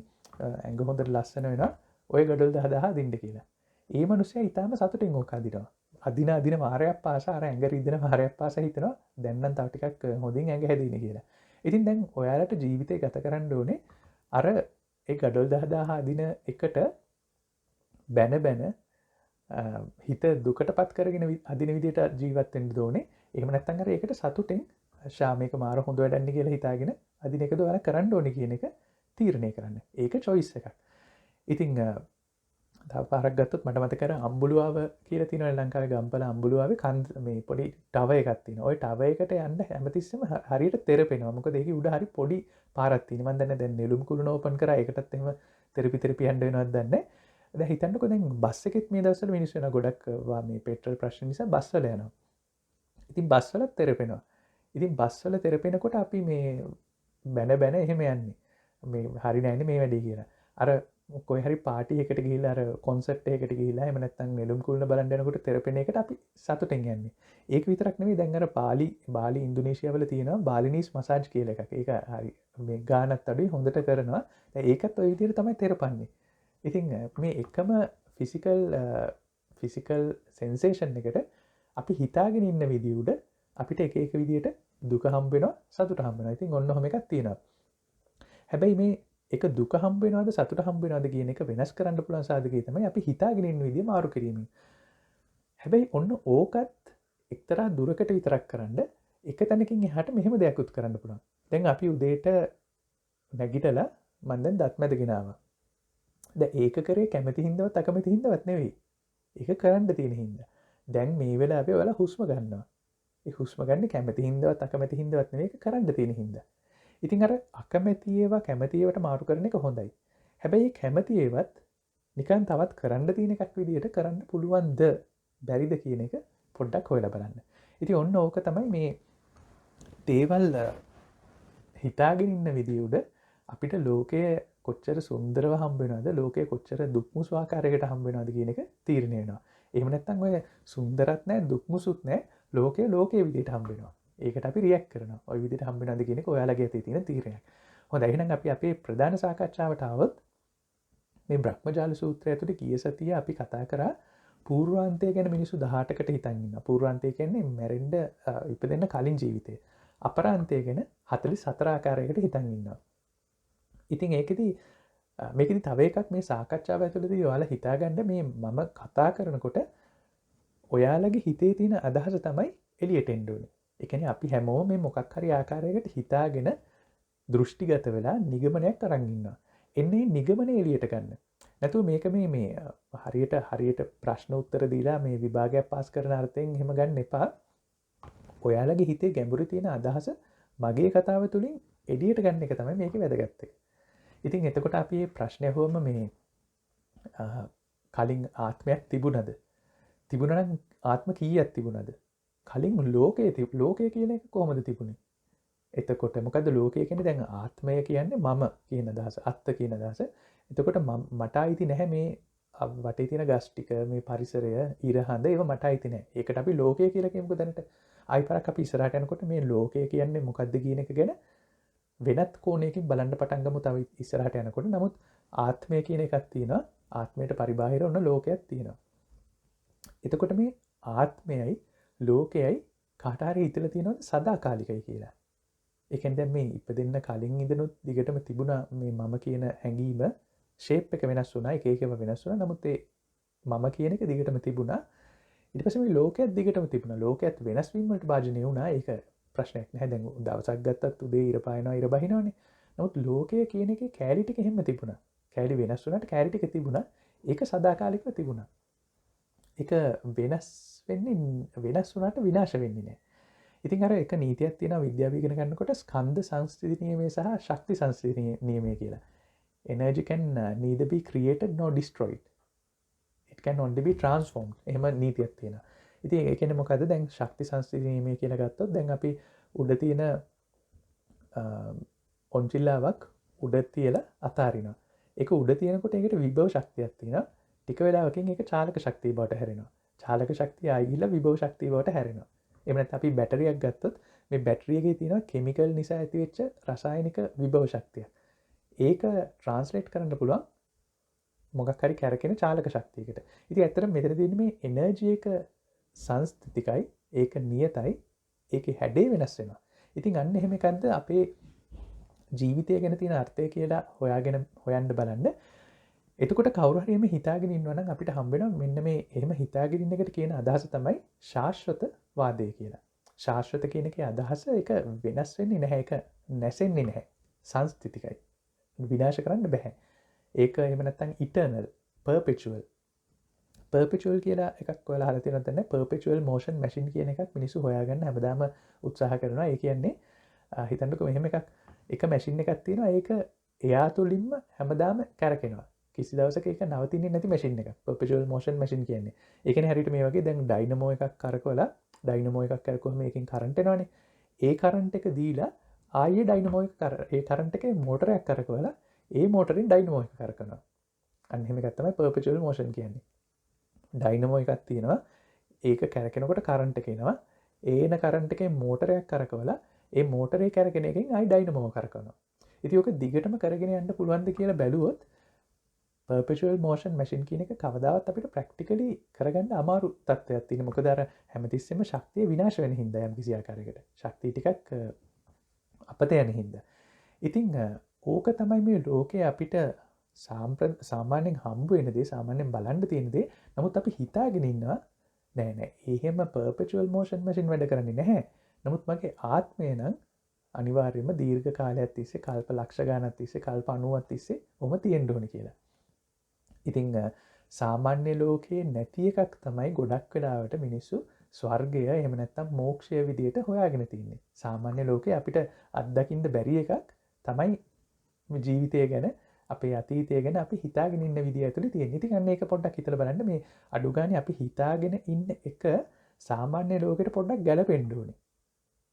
ඇඟ හොඳට ලස්සන වෙනවා. ඔය ගඩොල් 10000 අදින්න කියලා. ඒ මනුස්සයා ඊටාම සතුටින් ඕක අදිනවා. අදින වාරයක් පාසා අර ඇඟ රිදෙන වාරයක් පාසා හිතනවා දැන් නම් තව ටිකක් හොඳින් ඇඟ හැදෙන්නේ කියලා. ඉතින් දැන් ඔයාලට ජීවිතේ ගත කරන්න ඕනේ අර ඒ ගඩොල් 10000 අදින එකට බැන හිත දුකටපත් කරගෙන අදින විදියට ජීවත් වෙන්න ඕනේ. එහෙම නැත්නම් අර ඒකට සතුටෙන් ශාමේක මාර හොඳ වැඩන්නේ කියලා හිතාගෙන අදින එකද ඔයාලා කරන්න ඕනේ කියන එක තීරණය කරන්න. ඒක choice එකක්. ඉතින් තව පාරක් ගත්තොත් මට මතක අර අම්බුලුවාව කියලා තියෙනවා ලංකාවේ ගම්පල අම්බුලුවාවේ මේ පොඩි ටව එකක් තියෙනවා. ওই ටව එකට යන්න හැමතිස්සෙම හරියට තෙරපෙනවා. මොකද ඒකේ උඩ හරි පොඩි පාරක් තියෙනවා. මම දන්නේ දැන් නෙළුම් කුළුණ ඕපන් කරා ඒකටත් එහෙම තෙරපි යන්න වෙනවද දන්නේ නැහැ. දැන් හිතන්නකෝ දැන් බස් එකෙත් මේ දවස්වල මිනිස්සු යනවා ගොඩක් මේ පෙට්‍රල් ප්‍රශ්න නිසා බස් වල යනවා. ඉතින් බස් වලත් තෙරපෙනවා. ඉතින් බස්වල තෙරපෙනකොට අපි මේ බැන බැන එහෙම යන්නේ. මේ හරි නෑනේ මේ වැඩේ කියලා. අර කොයි හරි පාටි එකකට ගිහිල්ලා අර කොන්සර්ට් එකකට ගිහිල්ලා එහෙම නැත්නම් නෙළුම් කුළුණ බලන්න යනකොට තෙරපෙන එකට අපි සතුටෙන් යන්නේ. ඒක විතරක් නෙවෙයි දැන් අර බාලි ඉන්දුනීසියාවල තියෙනවා බාලිනීස් මසාජ් කියලා එකක්. ඒක හරි මේ ගානත් අඩුයි හොඳට කරනවා. දැන් ඒකත් ওই විදිහට තමයි තෙරපන්නේ. ඉතින් මේ එකම ෆිසිකල් සෙන්සේෂන් එකට අපි හිතාගෙන ඉන්න විදිහ උඩ අපිට එක එක විදිහට දුක හම්බ වෙනවා සතුට හම්බ වෙනවා. ඉතින් ඔන්න ඔහම එකක් තියෙනවා. හැබැයි මේ එක දුක හම්බ වෙනවද සතුට හම්බ වෙනවද කියන එක වෙනස් කරන්න පුළුවන් සාධකය තමයි අපි හිතාගෙන ඉන්න විදිය මාරු කිරීමෙන්. හැබැයි ඔන්න ඕකත් එක්තරා දුරකට විතරක් කරන්න එක තැනකින් එහාට මෙහෙම දෙයක්ත් කරන්න පුළුවන්. දැන් අපි උදේට නැගිටලා මම දැන් දත් මැදගෙන ආවා. දැන් ඒක කරේ කැමති හින්දාවත් අකමැති හින්දාවත් නෙවෙයි. ඒක කරන්න තියෙන හින්දා. දැන් මේ වෙලාවේ ඔයාලා හුස්ම ගන්නවා. ඒ හුස්ම ගන්න කැමති හින්දාවත් අකමැති හින්දාවත් නෙවෙයි ඒක කරන්න තියෙන හින්දා. ඉතින් අර අකමැති ඒවා කැමති ඒවාට මාරු කරන එක හොඳයි. හැබැයි කැමති ඒවත් නිකන් තවත් කරන්න තියෙන එකක් විදිහට කරන්න පුළුවන්ද බැරිද කියන එක පොඩ්ඩක් හොයලා බලන්න. ඉතින් ඔන්න ඕක තමයි මේ දේවල් හිතාගෙන ඉන්න විදිය උඩ අපිට ලෝකයේ කොච්චර සුන්දරව හම්බ වෙනවද ලෝකයේ කොච්චර දුක්මුසු ආකාරයකට හම්බ වෙනවද කියන එක තීරණය වෙනවා. එහෙම නැත්නම් ඔය සුන්දරත් නැහැ දුක්මුසුත් නැහැ ලෝකයේ විදිහට හම්බ වෙනවා. ඒකට අපි රියැක්ට් කරනවා. ওই විදිහට හම්බ වෙනවද කියන එක ඔයාලගේ අතේ තියෙන තීරණයක්. හොඳයි එහෙනම් අපි අපේ ප්‍රධාන සාකච්ඡාවට ආවොත් මේ බ්‍රහ්මජාල සූත්‍රය ඇතුලේ ගිය සතියේ අපි කතා කරා පූර්වාන්තය ගැන මිනිස්සු 18කට හිතන් ඉන්නවා. පූර්වාන්තය කියන්නේ මැරෙන්න ඉපදෙන්න කලින් ජීවිතේ. අපරාන්තය ගැන 44 ආකාරයකට හිතන් ඉන්නවා. ඉතින් මේකෙදි තව එකක් මේ සාකච්ඡාව ඇතුළතදී ඔයාලා හිතාගන්න මේ මම කතා කරනකොට ඔයාලගේ හිතේ තියෙන අදහස තමයි එළියට එන්න ඕනේ. ඒ කියන්නේ අපි හැමෝම මේ මොකක් හරි ආකාරයකට හිතාගෙන දෘෂ්ටිගත වෙලා නිගමනයක් අරන් ඉන්නවා. එන්නේ නිගමනය එළියට ගන්න. නැතුව මේක මේ හරියට ප්‍රශ්න උත්තර දීලා මේ විභාගයක් පාස් කරන අර්ථයෙන් එහෙම ගන්න එපා. ඔයාලගේ හිතේ ගැඹුරු තියෙන අදහස මගේ කතාව තුළින් එළියට ගන්න එක තමයි මේකේ වැදගත් එක. ඉතින් එතකොට අපි මේ ප්‍රශ්නය හොම මේ කලින් ආත්මයක් තිබුණද? තිබුණා නම් ආත්ම කීයක් තිබුණද? කලින් ලෝකය කියන එක කොහොමද තිබුණේ? එතකොට මොකද ලෝකය කියන්නේ දැන් ආත්මය කියන්නේ මම කියන අදහස, අත්ත කියන අදහස. එතකොට මට අයිති නැහැ මේ වටේ තියෙන ගස් ටික, මේ පරිසරය, ඉර හඳ ඒවා මට අයිති නැහැ. ඒකට අපි ලෝකය කියලා කියමුකෝ දැනට. ආයි පාරක් අපි ඉස්සරහට යනකොට මේ ලෝකය කියන්නේ මොකද්ද කියන එක ගැන වෙනත් කෝණයකින් බලන්න පටන් ගමු තව ඉස්සරහට යනකොට. නමුත් ආත්මය කියන එකක් තියෙනවා. ආත්මයට පරිබාහිර ඔන්න ලෝකයක් තියෙනවා. එතකොට මේ ආත්මයයි ලෝකයයි කාට හරි හිතලා තියෙනවද සදාකාලිකයි කියලා? ඒ කියන්නේ දැන් මේ ඉපදෙන්න කලින් ඉඳනුත් දිගටම තිබුණා මේ මම කියන හැඟීම ෂේප් එක වෙනස් වුණා එක එකව වෙනස් වුණා. නමුත් ඒ මම කියන එක දිගටම තිබුණා. ඊට පස්සේ මේ ලෝකයක් දිගටම තිබුණා. ලෝකයක් වෙනස් වීම වලට භාජනය වුණා. ඒක ප්‍රශ්නයක් නැහැ. දැන් දවසක් ගත්තත් උදේ ඉර පායනවා ඉර බහිනවනේ. නමුත් ලෝකය කියන එකේ කැලි ටික හැම තිබුණා. කැලි වෙනස් වුණාට කැලි ටික තිබුණා. ඒක සදාකාලිකව තිබුණා. ඒක වෙනස් වුණාට විනාශ වෙන්නේ නැහැ. ඉතින් අර එක නීතියක් තියෙනවා විද්‍යාව ඉගෙන ගන්නකොට ස්කන්ධ සංස්කෘති නියමය සහ ශක්ති සංස්කෘති නියමය කියලා. Energy can neither be created nor destroyed. It can only be transformed. එහෙම නීතියක් තියෙනවා. ඉතින් ඒ කියන්නේ මොකද්ද? දැන් ශක්ති සංස්කෘති නියමය කියලා ගත්තොත් දැන් අපි උඩ තියෙන ඔන්චිල්ලාවක් උඩ තියලා අතාරිනවා. ඒක උඩ තියෙනකොට ඒකට විභව ශක්තියක් තියෙනවා. ටික වෙලාවකින් ඒක චාලක ශක්තිය බවට හැරෙනවා. චාලක ශක්තිය ආයි ගිහිල්ලා විභව ශක්තිය බවට හැරෙනවා. එහෙම නැත්නම් අපි බැටරියක් ගත්තොත් මේ බැටරිය එකේ තියෙනවා කිමිකල් නිසා ඇතිවෙච්ච රසායනික විභව ශක්තිය. ඒක ට්‍රාන්ස්ලේට් කරන්න පුළුවන් මොකක් හරි කැරකෙන චාලක ශක්තියකට. ඉතින් ඇත්තටම මෙතන තියෙන්නේ මේ එනර්ජි එක සංස්ථිතිකයි, ඒක නියතයි, ඒකේ හැඩේ වෙනස් වෙනවා. ඉතින් අන්න එහෙම එකක්ද අපේ ජීවිතය ගැන තියෙන අර්ථය කියලා හොයන්න බලන්න. එතකොට කවුරු හරි එහෙම හිතාගෙන ඉන්නවා නම් අපිට හම්බ වෙනවා මෙන්න මේ එහෙම හිතාගෙන ඉන්න එකට කියන අදහස තමයි ශාස්ත්‍රත වාදය කියලා. ශාස්ත්‍රත කියන එකේ අදහස ඒක වෙනස් වෙන්නේ නැහැ, ඒක නැසෙන්නේ නැහැ. සංස්ථිතිකයි. විනාශ කරන්න බෑ. ඒක එහෙම නැත්නම් eternal, perpetual. perpetual කියලා එකක් ඔයාලා අහලා තියෙනවද නැත්නම් perpetual motion machine කියන එකක් මිනිස්සු හොයාගන්න හැමදාම උත්සාහ කරනවා. ඒ කියන්නේ හිතන්නකෝ මෙහෙම එක මැෂින් එකක් තියෙනවා. ඒක එයා තුලින්ම හැමදාම කරකිනවා. කිසි දවසක ඒක නවතින්නේ නැති මැෂින් එකක්. perpetual motion machine කියන්නේ. ඒ කියන්නේ හරියට මේ වගේ දැන් ඩයිනමෝ එකක් කරකවලා ඩයිනමෝ එකක් කරකවම මේකෙන් කරන්ට් එනවනේ. ඒ කරන්ට් එක දීලා ආයේ ඩයිනමෝ එක ඒ කරන්ට් එකේ මෝටරයක් කරකවලා ඒ මෝටරෙන් ඩයිනමෝ එක කරකවනවා. අන්න එහෙම එකක් තමයි perpetual motion කියන්නේ. ඩයිනමෝ එකක් තියෙනවා. ඒක කැරකෙනකොට කරන්ට් එක එනවා. ඒන කරන්ට් එකේ මෝටරයක් කරකවලා ඒ මෝටරේ කැරකෙන එකෙන් ආයි ඩයිනමෝ කරකවනවා. ඉතින් ඔක දිගටම කරගෙන යන්න පුළුවන්ද කියලා බැලුවොත් perpetual motion machine කියන එක කවදාවත් අපිට practically කරගන්න අමාරු තත්ත්වයක් තියෙනවා. මොකද අර හැමතිස්සෙම ශක්තිය විනාශ වෙන හින්දා යම් කිසි ආකාරයකට. ශක්තිය ටිකක් අපත යන හින්දා. ඉතින් ඕක තමයි මේ ලෝකේ අපිට සාමාන්‍යයෙන් හම්බ වෙන දේ, සාමාන්‍යයෙන් බලන්න තියෙන දේ. නමුත් අපි හිතාගෙන ඉන්නවා නෑ එහෙම perpetual motion machine වැඩ කරන්නේ නැහැ. නමුත් මගේ ආත්මය නම් අනිවාර්යයෙන්ම දීර්ඝ කාලයක් තිස්සේ, කල්ප ලක්ෂ ගණනක් තිස්සේ, කල්ප 90ක් තිස්සේ ඔහොම තියෙන්න ඕනේ කියලා. ඉතින් සාමාන්‍ය ලෝකයේ නැති එකක් තමයි ගොඩක් වෙලාවට මිනිස්සු ස්වර්ගය එහෙම නැත්නම් මෝක්ෂය විදියට හොයාගෙන තින්නේ. සාමාන්‍ය ලෝකේ අපිට අත්දකින්න බැරි එකක් තමයි ජීවිතය ගැන, අපේ අතීතය ගැන අපි හිතාගෙන ඉන්න විදිය ඇතුලේ තියෙන්නේ. ඉතින් අන්න ඒක පොඩ්ඩක් හිතලා බලන්න, මේ අඩු ගානේ අපි හිතාගෙන ඉන්න එක සාමාන්‍ය ලෝකෙට පොඩ්ඩක් ගැලපෙන්න ඕනේ.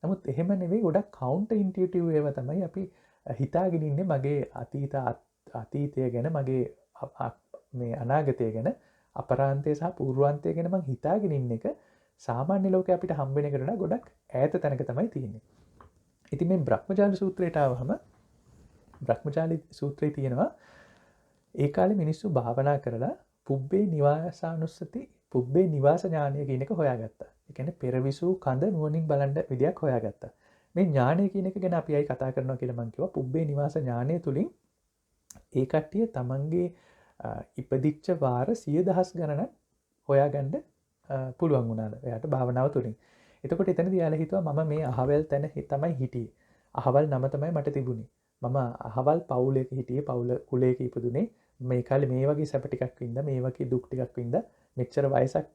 නමුත් එහෙම නෙවෙයි, ගොඩක් කවුන්ටර් ඉන්ටියුටිව් ඒවා තමයි අපි හිතාගෙන ඉන්නේ මගේ අතීතය ගැන, මගේ මේ අනාගතය ගැන, අපරාන්තය සහ පූර්වාන්තය ගැන මං හිතාගෙන ඉන්න එක සාමාන්‍ය ලෝකේ අපිට හම්බ වෙන එකට වඩා ගොඩක් ඈත තැනක තමයි තියෙන්නේ. ඉතින් මේ බ්‍රහ්මජාල සූත්‍රයට ආවහම බ්‍රහ්මජාල සූත්‍රයේ තියෙනවා ඒ කාලේ මිනිස්සු භාවනා කරලා පුබ්බේ නිවාසානුස්සති, පුබ්බේ නිවාස ඥානය කියන එක හොයාගත්තා. ඒ කියන්නේ පෙරවිසූ කඳ නුවණින් බලන්න විදියක් හොයාගත්තා. මේ ඥානය කියන එක ගැන අපි අයි කතා කරනවා කියලා මං කිව්වා. පුබ්බේ නිවාස ඥානය තුලින් ඒ කට්ටිය තමන්ගේ ඉපදිච්ච වාර 100,000 ගණනක් හොයාගන්න පුළුවන් වුණාද එයාට භාවනාව තුලින්. එතකොට එතනදී යාලා හිතුවා මම මේ අහවල් තැන තමයි හිටියේ. අහවල් නම තමයි මට තිබුණේ. මම අහවල් පවුලක හිටියේ, පවුල කුලයක ඉපදුනේ. මේ කාලේ මේ වගේ සැප ටිකක් වින්දා, මේ වගේ දුක් ටිකක් වින්දා, මෙච්චර වයසක්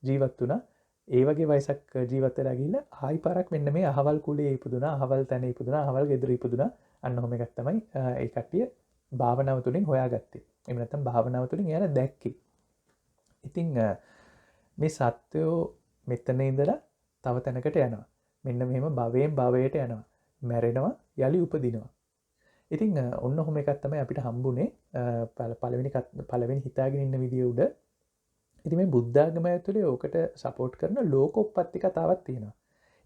ජීවත් වුණා. ඒ වගේ වයසක් ජීවත් වෙලා ගිහිල්ලා ආයි පාරක් මෙන්න මේ අහවල් කුලයේ ඉපදුනා, අහවල් තැන ඉපදුනා, අහවල් ගෙදර ඉපදුනා. අන්න ඔහොම එකක් තමයි ඒ කට්ටිය භාවනාව තුළින් හොයාගත්තේ. එහෙම නැත්නම් භාවනාව තුළින් එයාලා දැක්කේ. ඉතින් මේ සත්වෝ මෙතන ඉඳලා තව තැනකට යනවා. මෙන්න මෙහෙම භවයෙන් භවයට යනවා. මැරෙනවා, යලි උපදිනවා. ඉතින් ඔන්න ඔහොම එකක් තමයි අපිට හම්බුනේ පළවෙනි හිතාගෙන ඉන්න විදිය උඩ. ඉතින් මේ බුද්ධාගම ඇතුලේ ඕකට සපෝට් කරන ලෝකෝපපත්ති කතාවක් තියෙනවා.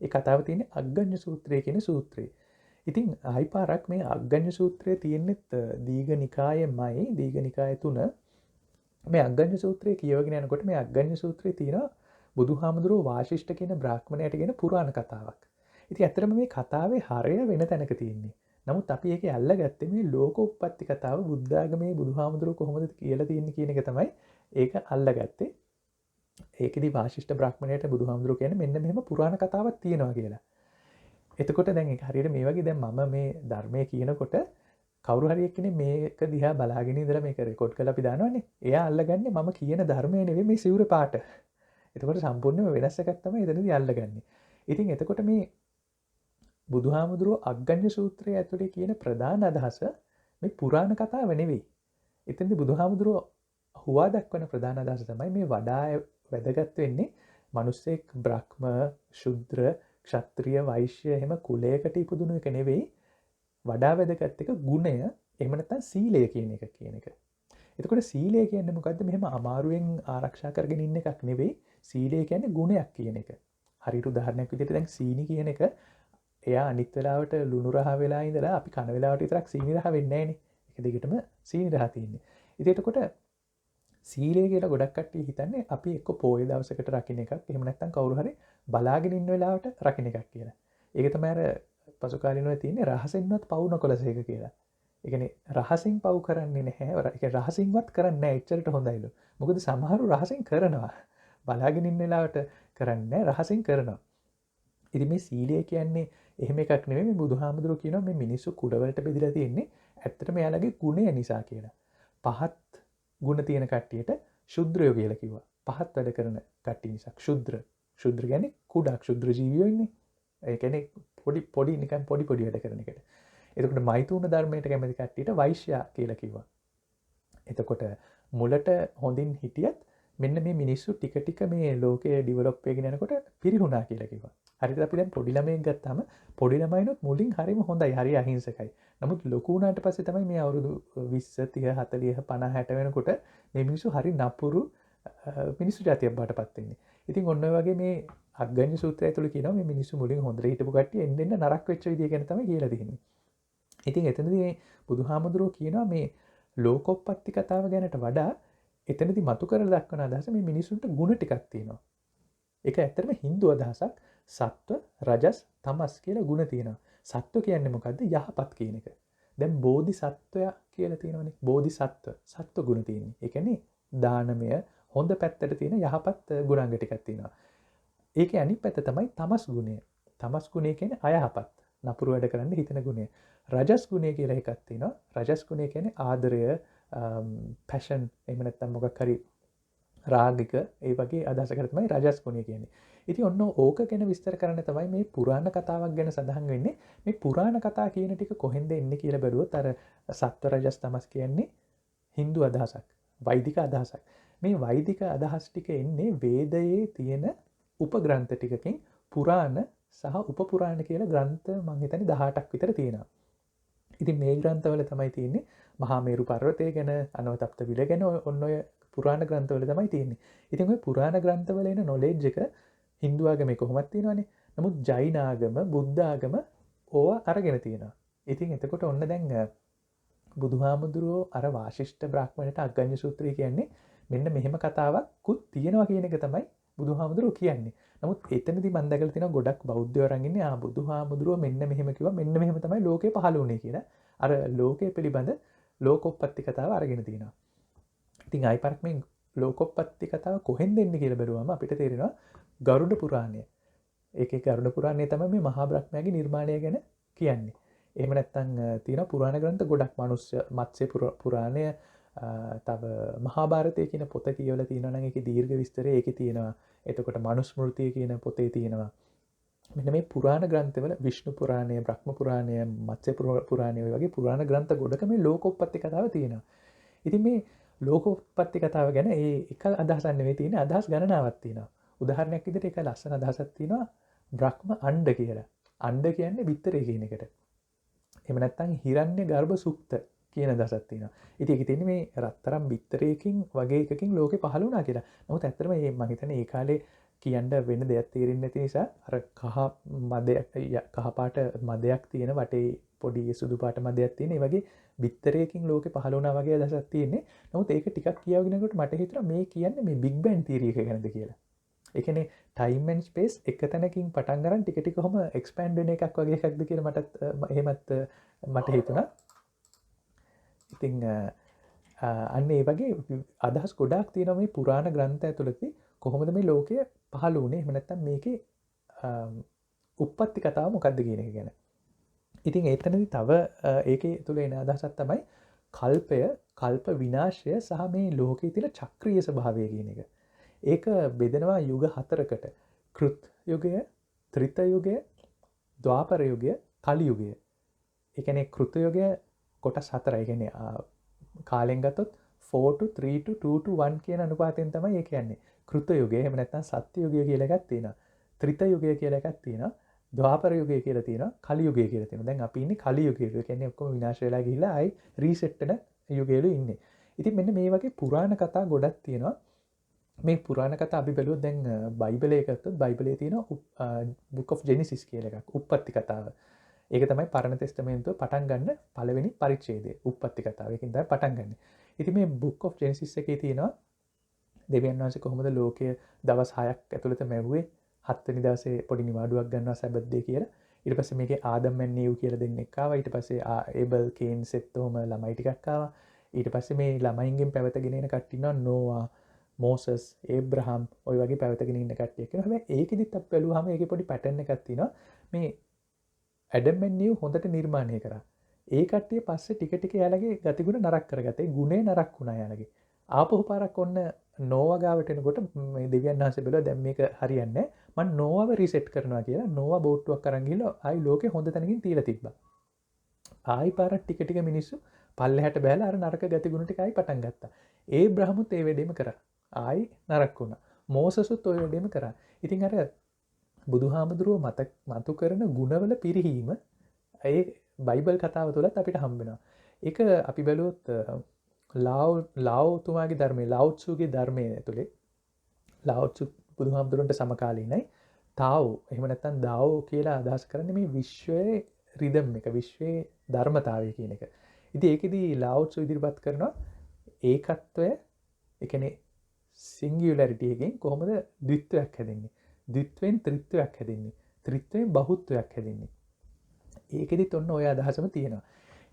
ඒ කතාව තියෙන්නේ අග්ගඤ්ඤ සූත්‍රය කියන සූත්‍රයේ. ඉතින් ආයි පාරක් මේ අග්ගඤ්ඤ සූත්‍රයේ තියෙනෙත් දීඝ නිකායෙමයි. දීඝ නිකාය 3 මේ අග්ගඤ්ඤ සූත්‍රය කියවගෙන යනකොට මේ අග්ගඤ්ඤ සූත්‍රයේ තියෙනවා බුදුහාමුදුරුවෝ වාසිෂ්ඨ කියන බ්‍රාහ්මණයට කියන පුරාණ කතාවක්. ඉතින් ඇත්තටම මේ කතාවේ හරය වෙන තැනක තියෙන්නේ. නමුත් අපි ඒකේ අල්ලගත්තේ මේ ලෝකෝපපත්ති කතාව, බුද්ධාගමේ බුදුහාමුදුරුවෝ කොහොමද කියලා තියෙන්නේ කියන එක තමයි ඒක අල්ලගත්තේ. ඒකෙදි වාසිෂ්ඨ බ්‍රාහ්මණයට බුදුහාමුදුරුවෝ කියන්නේ මෙන්න මෙහෙම පුරාණ කතාවක් තියෙනවා කියලා. එතකොට දැන් ඒක හරියට මේ වගේ දැන් මම මේ ධර්මයේ කියනකොට කවුරු හරි එක්කනේ මේක දිහා බලාගෙන ඉඳලා මේක රෙකෝඩ් කරලා අපි දානවනේ. එයා අල්ලගන්නේ මම කියන ධර්මය නෙවෙයි මේ සිවුර පාට. එතකොට සම්පූර්ණයෙන්ම වෙනස් එකක් තමයි එතනදී අල්ලගන්නේ. ඉතින් එතකොට මේ බුදුහාමුදුරුවෝ අග්ගඤ්ඤ සූත්‍රයේ ඇතුලේ කියන ප්‍රධාන අදහස මේ පුරාණ කතාව නෙවෙයි. එතනදී බුදුහාමුදුරුවෝ හුවා දක්වන ප්‍රධාන අදහස තමයි මේ වඩා වැදගත් වෙන්නේ මිනිස්සෙක්, බ්‍රහ්ම, ශුද්‍ර, ක්ෂත්‍රිය, වෛශ්‍ය එහෙම කුලයකට ඉපදුණු එක නෙවෙයි. වඩා වැදගත් එක ගුණය, එහෙම නැත්නම් සීලය කියන එක. එතකොට සීලය කියන්නේ මොකද්ද? මෙහෙම අමාරුවෙන් ආරක්ෂා කරගෙන ඉන්න එකක් නෙවෙයි. සීලය කියන්නේ ගුණයක් කියන එක. හරියට උදාහරණයක් විදිහට දැන් සීනි කියන එක එයා අනිත් වෙලාවට ලුණු රහ වෙලා ඉඳලා අපි කන වෙලාවට විතරක් සීනි රහ වෙන්නේ නැහනේ. ඒක දිගටම සීනි රහ තියෙන්නේ. ඉතින් එතකොට සීලය කියලා ගොඩක් කට්ටිය හිතන්නේ අපි එක්ක පොයේ දවසකට රකින්න එකක්, එහෙම නැත්නම් කවුරු හරි බලාගෙන ඉන්න වෙලාවට රකින්න එකක් කියලා. ඒක තමයි අර පසු කාලිනව තියෙන්නේ රහසෙන්වත් පවු නොකලසේක කියලා. ඒ කියන්නේ රහසින් පවු කරන්නේ නැහැ. ඒ කියන්නේ රහසින්වත් කරන්නේ නැහැ. එච්චරට හොඳයිලු. මොකද සමහරු රහසින් කරනවා. බලාගෙන ඉන්න වෙලාවට කරන්නේ නැහැ, රහසින් කරනවා. ඉතින් මේ සීලය කියන්නේ එහෙම එකක් නෙවෙයි. මේ බුදුහාමුදුරුවෝ කියනවා මේ මිනිස්සු කුලවලට බෙදලා තියෙන්නේ ඇත්තටම එයාලගේ ගුණය නිසා කියලා. පහත් ගුණ තියෙන කට්ටියට ශුද්‍රයෝ කියලා කිව්වා. පහත් වැඩ කරන කට්ටිය නිසා ශුද්‍ර. ශුද්‍ර කියන්නේ කුඩා ශුද්‍ර ජීවියෝ ඉන්නේ. ඒ කියන්නේ පොඩි නිකන් පොඩි වැඩ කරන එකට. එතකොට මෛතුන ධර්මයට කැමති කට්ටියට වෛශ්‍යා කියලා කිව්වා. එතකොට මුලට හොඳින් හිටියත් මෙන්න මේ මිනිස්සු ටික ටික මේ ලෝකයේ ඩිවලොප් වෙගෙන යනකොට පිරිහුණා කියලා කිව්වා. හරිද? අපි දැන් පොඩි ළමයෙක් ගත්තාම පොඩි ළමයිනොත් මුලින් හරිම හොඳයි, හරි අහිංසකයි. නමුත් ලොකු වුණාට පස්සේ තමයි මේ අවුරුදු 20 30 40 50 60 වෙනකොට මේ මිනිස්සු හරි නපුරු මිනිස්සු జాතියක් බාටපත් වෙන්නේ. ඉතින් ඔන්න ඔය වගේ මේ අග්ගඤ්ඤ සූත්‍රය තුළ කියනවා මේ මිනිස්සු මුලින් හොඳට හිටපු කට්ටිය එන්න එන්න නරක වෙච්ච විදිය ගැන තමයි කියලා තියෙන්නේ. ඉතින් එතනදී මේ බුදුහාමුදුරුවෝ කියනවා මේ ලෝකෝපපත්ති කතාව ගැනට වඩා එතනදී මතු කරලා දක්වන අදහස මේ මිනිසුන්ට ගුණ ටිකක් තියෙනවා. ඒක ඇත්තටම Hindu අදහසක්. සත්ව, රජස්, තමස් කියලා ගුණ තියෙනවා. සත්ව කියන්නේ මොකද්ද? යහපත් කියන එක. දැන් බෝධිසත්වයා කියලා තියෙනවනේ. බෝධිසත්ව, සත්ව ගුණ තියෙන්නේ. ඒ කියන්නේ දානමය, හොඳ පැත්තට තියෙන යහපත් ගුණාංග ටිකක් තියෙනවා. ඒකේ අනිත් පැත්ත තමයි තමස් ගුණය. තමස් ගුණය කියන්නේ අයහපත්, නපුරු වැඩ කරන්න හිතන ගුණය. රජස් ගුණය කියලා එකක් තියෙනවා. රජස් ගුණය කියන්නේ ආදරය, පැෂන්, එහෙම නැත්නම් මොකක් හරි රාගික, ඒ වගේ අදහසකට තමයි රජස් ගුණය කියන්නේ. ඉතින් ඔන්න ඕක ගැන විස්තර කරන්න තමයි මේ පුරාණ කතාවක් ගැන සඳහන් වෙන්නේ. මේ පුරාණ කතා කියන ටික කොහෙන්ද එන්නේ කියලා බැලුවොත් අර සත්ව රජස් තමස් කියන්නේ Hindu අදහසක්, වෛදික අදහසක්. මේ වෛදික අදහස් ටික එන්නේ වේදයේ තියෙන උපග්‍රන්ථ ටිකකින්. පුරාණ සහ උපපුරාණ කියලා ග්‍රන්ථ මං හිතන්නේ 18ක් විතර තියෙනවා. ඉතින් මේ ග්‍රන්ථවල තමයි තියෙන්නේ මහා මේරු පර්වතය ගැන, අනවතප්ත විල ගැන, ඔන්න ඔය පුරාණ ග්‍රන්ථවල තමයි තියෙන්නේ. ඉතින් ඔය පුරාණ ග්‍රන්ථවල එන නොලෙජ් එක Hindu ආගමේ කොහොමද තියෙනවනේ. නමුත් ජෛන ආගම, බුද්ධ ආගම ඕවා අරගෙන තියෙනවා. ඉතින් එතකොට ඔන්න දැන් බුදුහාමුදුරුවෝ අර වාශිෂ්ඨ බ්‍රාහ්මණයට අග්ගඤ්ඤ සූත්‍රය කියන්නේ මෙන්න මෙහෙම කතාවක්කුත් තියෙනවා කියන එක තමයි බුදුහාමුදුරුවෝ කියන්නේ. නමුත් එතනදී මම දැකලා තියෙනවා ගොඩක් බෞද්ධයෝ අරන් ඉන්නේ බුදුහාමුදුරුවෝ මෙන්න මෙහෙම කිව්වා, මෙන්න මෙහෙම තමයි ලෝකේ පහළ වුණේ කියලා. අර ලෝකයේ පිළිබඳ ලෝකෝපපත්ති කතාව අරගෙන තියෙනවා. ඉතින් ආයි පාරක් මේ ලෝකෝපපත්ති කතාව කොහෙන්ද එන්නේ කියලා බැලුවම අපිට තේරෙනවා ගරුඩ පුරාණය. ඒකේ ගරුඩ පුරාණය තමයි මේ මහා බ්‍රහ්මයාගේ නිර්මාණය ගැන කියන්නේ. එහෙම නැත්නම් තියෙනවා පුරාණ ග්‍රන්ථ ගොඩක්, මනුස්ස මත්ස්‍ය පුරාණය, තව මහාභාරතය කියන පොත කියවලා තියෙනවා නම් ඒකේ දීර්ඝ විස්තරය ඒකේ තියෙනවා. එතකොට මනුස්මෘතිය කියන පොතේ තියෙනවා. මෙන්න මේ පුරාණ ග්‍රන්ථවල විෂ්ණු පුරාණය, බ්‍රහ්ම පුරාණය, මත්ස්‍ය පුරාණය වගේ පුරාණ ග්‍රන්ථ ගොඩක මේ ලෝකෝපපත්ති කතාව තියෙනවා. ඉතින් මේ ලෝකෝපපත්ති කතාව ගැන ඒ එක අදහසක් නෙවෙයි තියෙන්නේ, අදහස් ගණනාවක් තියෙනවා. උදාහරණයක් විදිහට එක ලස්සන අදහසක් තියෙනවා බ්‍රහ්ම අණ්ඩ කියලා. අණ්ඩ කියන්නේ බිත්තරේ කියන එකට. එහෙම නැත්නම් හිරණ්‍ය ගර්භ සුක්ත කියන අදහසක් තියෙනවා. ඉතින් ඒකේ තියෙන්නේ මේ රත්තරන් බිත්තරයකින් වගේ එකකින් ලෝකේ පහළ වුණා කියලා. නමුත් ඇත්තටම මේ මම හිතන්නේ ඒ කාලේ කියන්න වෙන දෙයක් තේරෙන්නේ නැති නිසා අර කහ පාට මදයක් තියෙන වටේ පොඩි සුදු පාට මදයක් තියෙන ඒ වගේ බිත්තරයකින් ලෝකේ පහළ වුණා වගේ අදහසක් තියෙන්නේ. නමුත් ඒක ටිකක් කියවගෙනකොට මට හිතුණා මේ කියන්නේ මේ බිග් බෑන් තියරි එක ගැනද කියලා. ඒ කියන්නේ ටයිම් ඇන්ඩ් ස්පේස් එක තැනකින් පටන් ගන්න ටික ටික කොහොම එක්ස්පෑන්ඩ් වෙන එකක් වගේ එකක්ද කියලා මට හිතුණා. ඉතින් අන්න ඒ වගේ අදහස් ගොඩාක් තියෙනවා මේ පුරාණ ග්‍රන්ථ ඇතුළතදී කොහොමද මේ ලෝකය පහළ වුණේ, එහෙම නැත්නම් මේකේ උප්පත්ති කතාව මොකක්ද කියන එක ගැන. ඉතින් එතනදී තව ඒකේ තුල එන අදහසක් තමයි කල්පය, කල්ප විනාශය සහ මේ ලෝකයේ තියෙන චක්‍රීය ස්වභාවය කියන එක. ඒක බෙදෙනවා යුග 4කට. කෘත් යුගය, ත්‍රිත යුගය, ද්වාපර යුගය, කලි යුගය. ඒ කියන්නේ කෘත යුගය කොටස් 4යි. ඒ කියන්නේ කාලෙන් ගත්තොත් 4 to 3 to 2 to 1 කියන අනුපාතයෙන් තමයි ඒ කියන්නේ. කෘත යුගය, එහෙම නැත්නම් සත්‍ය යුගය කියලා එකක් තියෙනවා. ත්‍රිත යුගය කියලා එකක් තියෙනවා. ද්වාපර යුගය කියලා තියෙනවා. කලි යුගය කියලා තියෙනවා. දැන් අපි ඉන්නේ කලි යුගයේ. ඒ කියන්නේ ඔක්කොම විනාශ වෙලා ගිහිල්ලා ආයි රීසෙට් වෙන යුගයලු ඉන්නේ. ඉතින් මෙන්න මේ වගේ පුරාණ කතා ගොඩක් තියෙනවා. මේ පුරාණ කතා අපි බැලුවොත් දැන් බයිබලයේ ගත්තොත් බයිබලයේ තියෙනවා Book of Genesis කියලා එකක්. උප්පත්ති කතාව. ඒක තමයි පරණ තෙස්තමේන්තුව පටන් ගන්න පළවෙනි පරිච්ඡේදය. උප්පත්ති කතාව. ඒකෙන් තමයි පටන් ගන්න. ඉතින් මේ Book of Genesis එකේ තියෙනවා දෙවියන් වහන්සේ කොහොමද ලෝකය දවස් 6ක් ඇතුළත මැව්වේ, 7 වෙනි දවසේ පොඩි නිවාඩුවක් ගන්නවා සැබත් ඩේ කියලා. ඊට පස්සේ මේකේ ආදම් ඇන් ඊව් කියලා දෙන්නෙක් ආවා. ඊට පස්සේ ඒබල්, කේන්, සෙත් ඔහම ළමයි ටිකක් ආවා. ඊට පස්සේ මේ ළමයින්ගෙන් පැවතගෙන එන කට්ටිය ඉන්නවා නෝවා, මෝසස්, ඒබ්‍රහම්, ඔය වගේ පැවතගෙන ඉන්න කට්ටියක් ඉන්නවා. හැබැයි ඒකෙදිත් අපි බැලුවාම ඒකේ පොඩි පැටර්න් එකක් තියෙනවා. මේ ඇඩම් ඇන් ඊව් හොඳට නිර්මාණය කරා. ඒ කට්ටිය පස්සේ ටික ටික යාලගේ ගතිගුණ නරක කරගත්තා. ඒ ගුණේ නරක වුණා යාලගේ. ආපහු පාරක් ඔන්න නෝවා ගාවට එනකොට මේ දෙවියන් වහන්සේ බැලුවා දැන් මේක හරියන්නේ නැහැ. මම නෝවාව රීසෙට් කරනවා කියලා නෝවා බෝට්ටුවක් අරන් ගිහලා ආයි ලෝකේ හොඳ තැනකින් තියලා තිබ්බා. ආයි පාරක් ටික ටික මිනිස්සු පල්ලෙහාට බැලලා අර නරක ගතිගුණ ටික ආයි පටන් ගත්තා. ඒ බ්‍රහමුත් ඒ වැඩේම කරා. ආයි නරක් වුණා. මෝසසුත් ඔය වැඩේම කරා. ඉතින් අර බුදුහාමුදුරුව මතු කරන ගුණවල පිරිහීම ඒ බයිබල් කතාව තුළත් අපිට හම්බෙනවා. ඒක අපි බැලුවොත් ලාව්තුමාගේ ධර්මයේ ලාව්ත්සුගේ ධර්මයේ ඇතුලේ ලාව්ත්සු බුදුහාමුදුරන්ට සමකාලීනයි. තාවෝ එහෙම නැත්නම් දාවෝ කියලා අදහස් කරන්නේ මේ විශ්වයේ රිදම් එක, විශ්වයේ ධර්මතාවය කියන එක. ඉතින් ඒකෙදි ලාව්ත්සු ඉදිරිපත් කරනවා ඒකත්වය, ඒ කියන්නේ සිංගියුලැරිටි එකෙන් කොහොමද ද්විත්වයක් හැදෙන්නේ? ද්විත්වයෙන් ත්‍රිත්වයක් හැදෙන්නේ. ත්‍රිත්වයෙන් බහුත්වයක් හැදෙන්නේ. ඒකෙදිත් ඔන්න ඔය අදහසම තියෙනවා.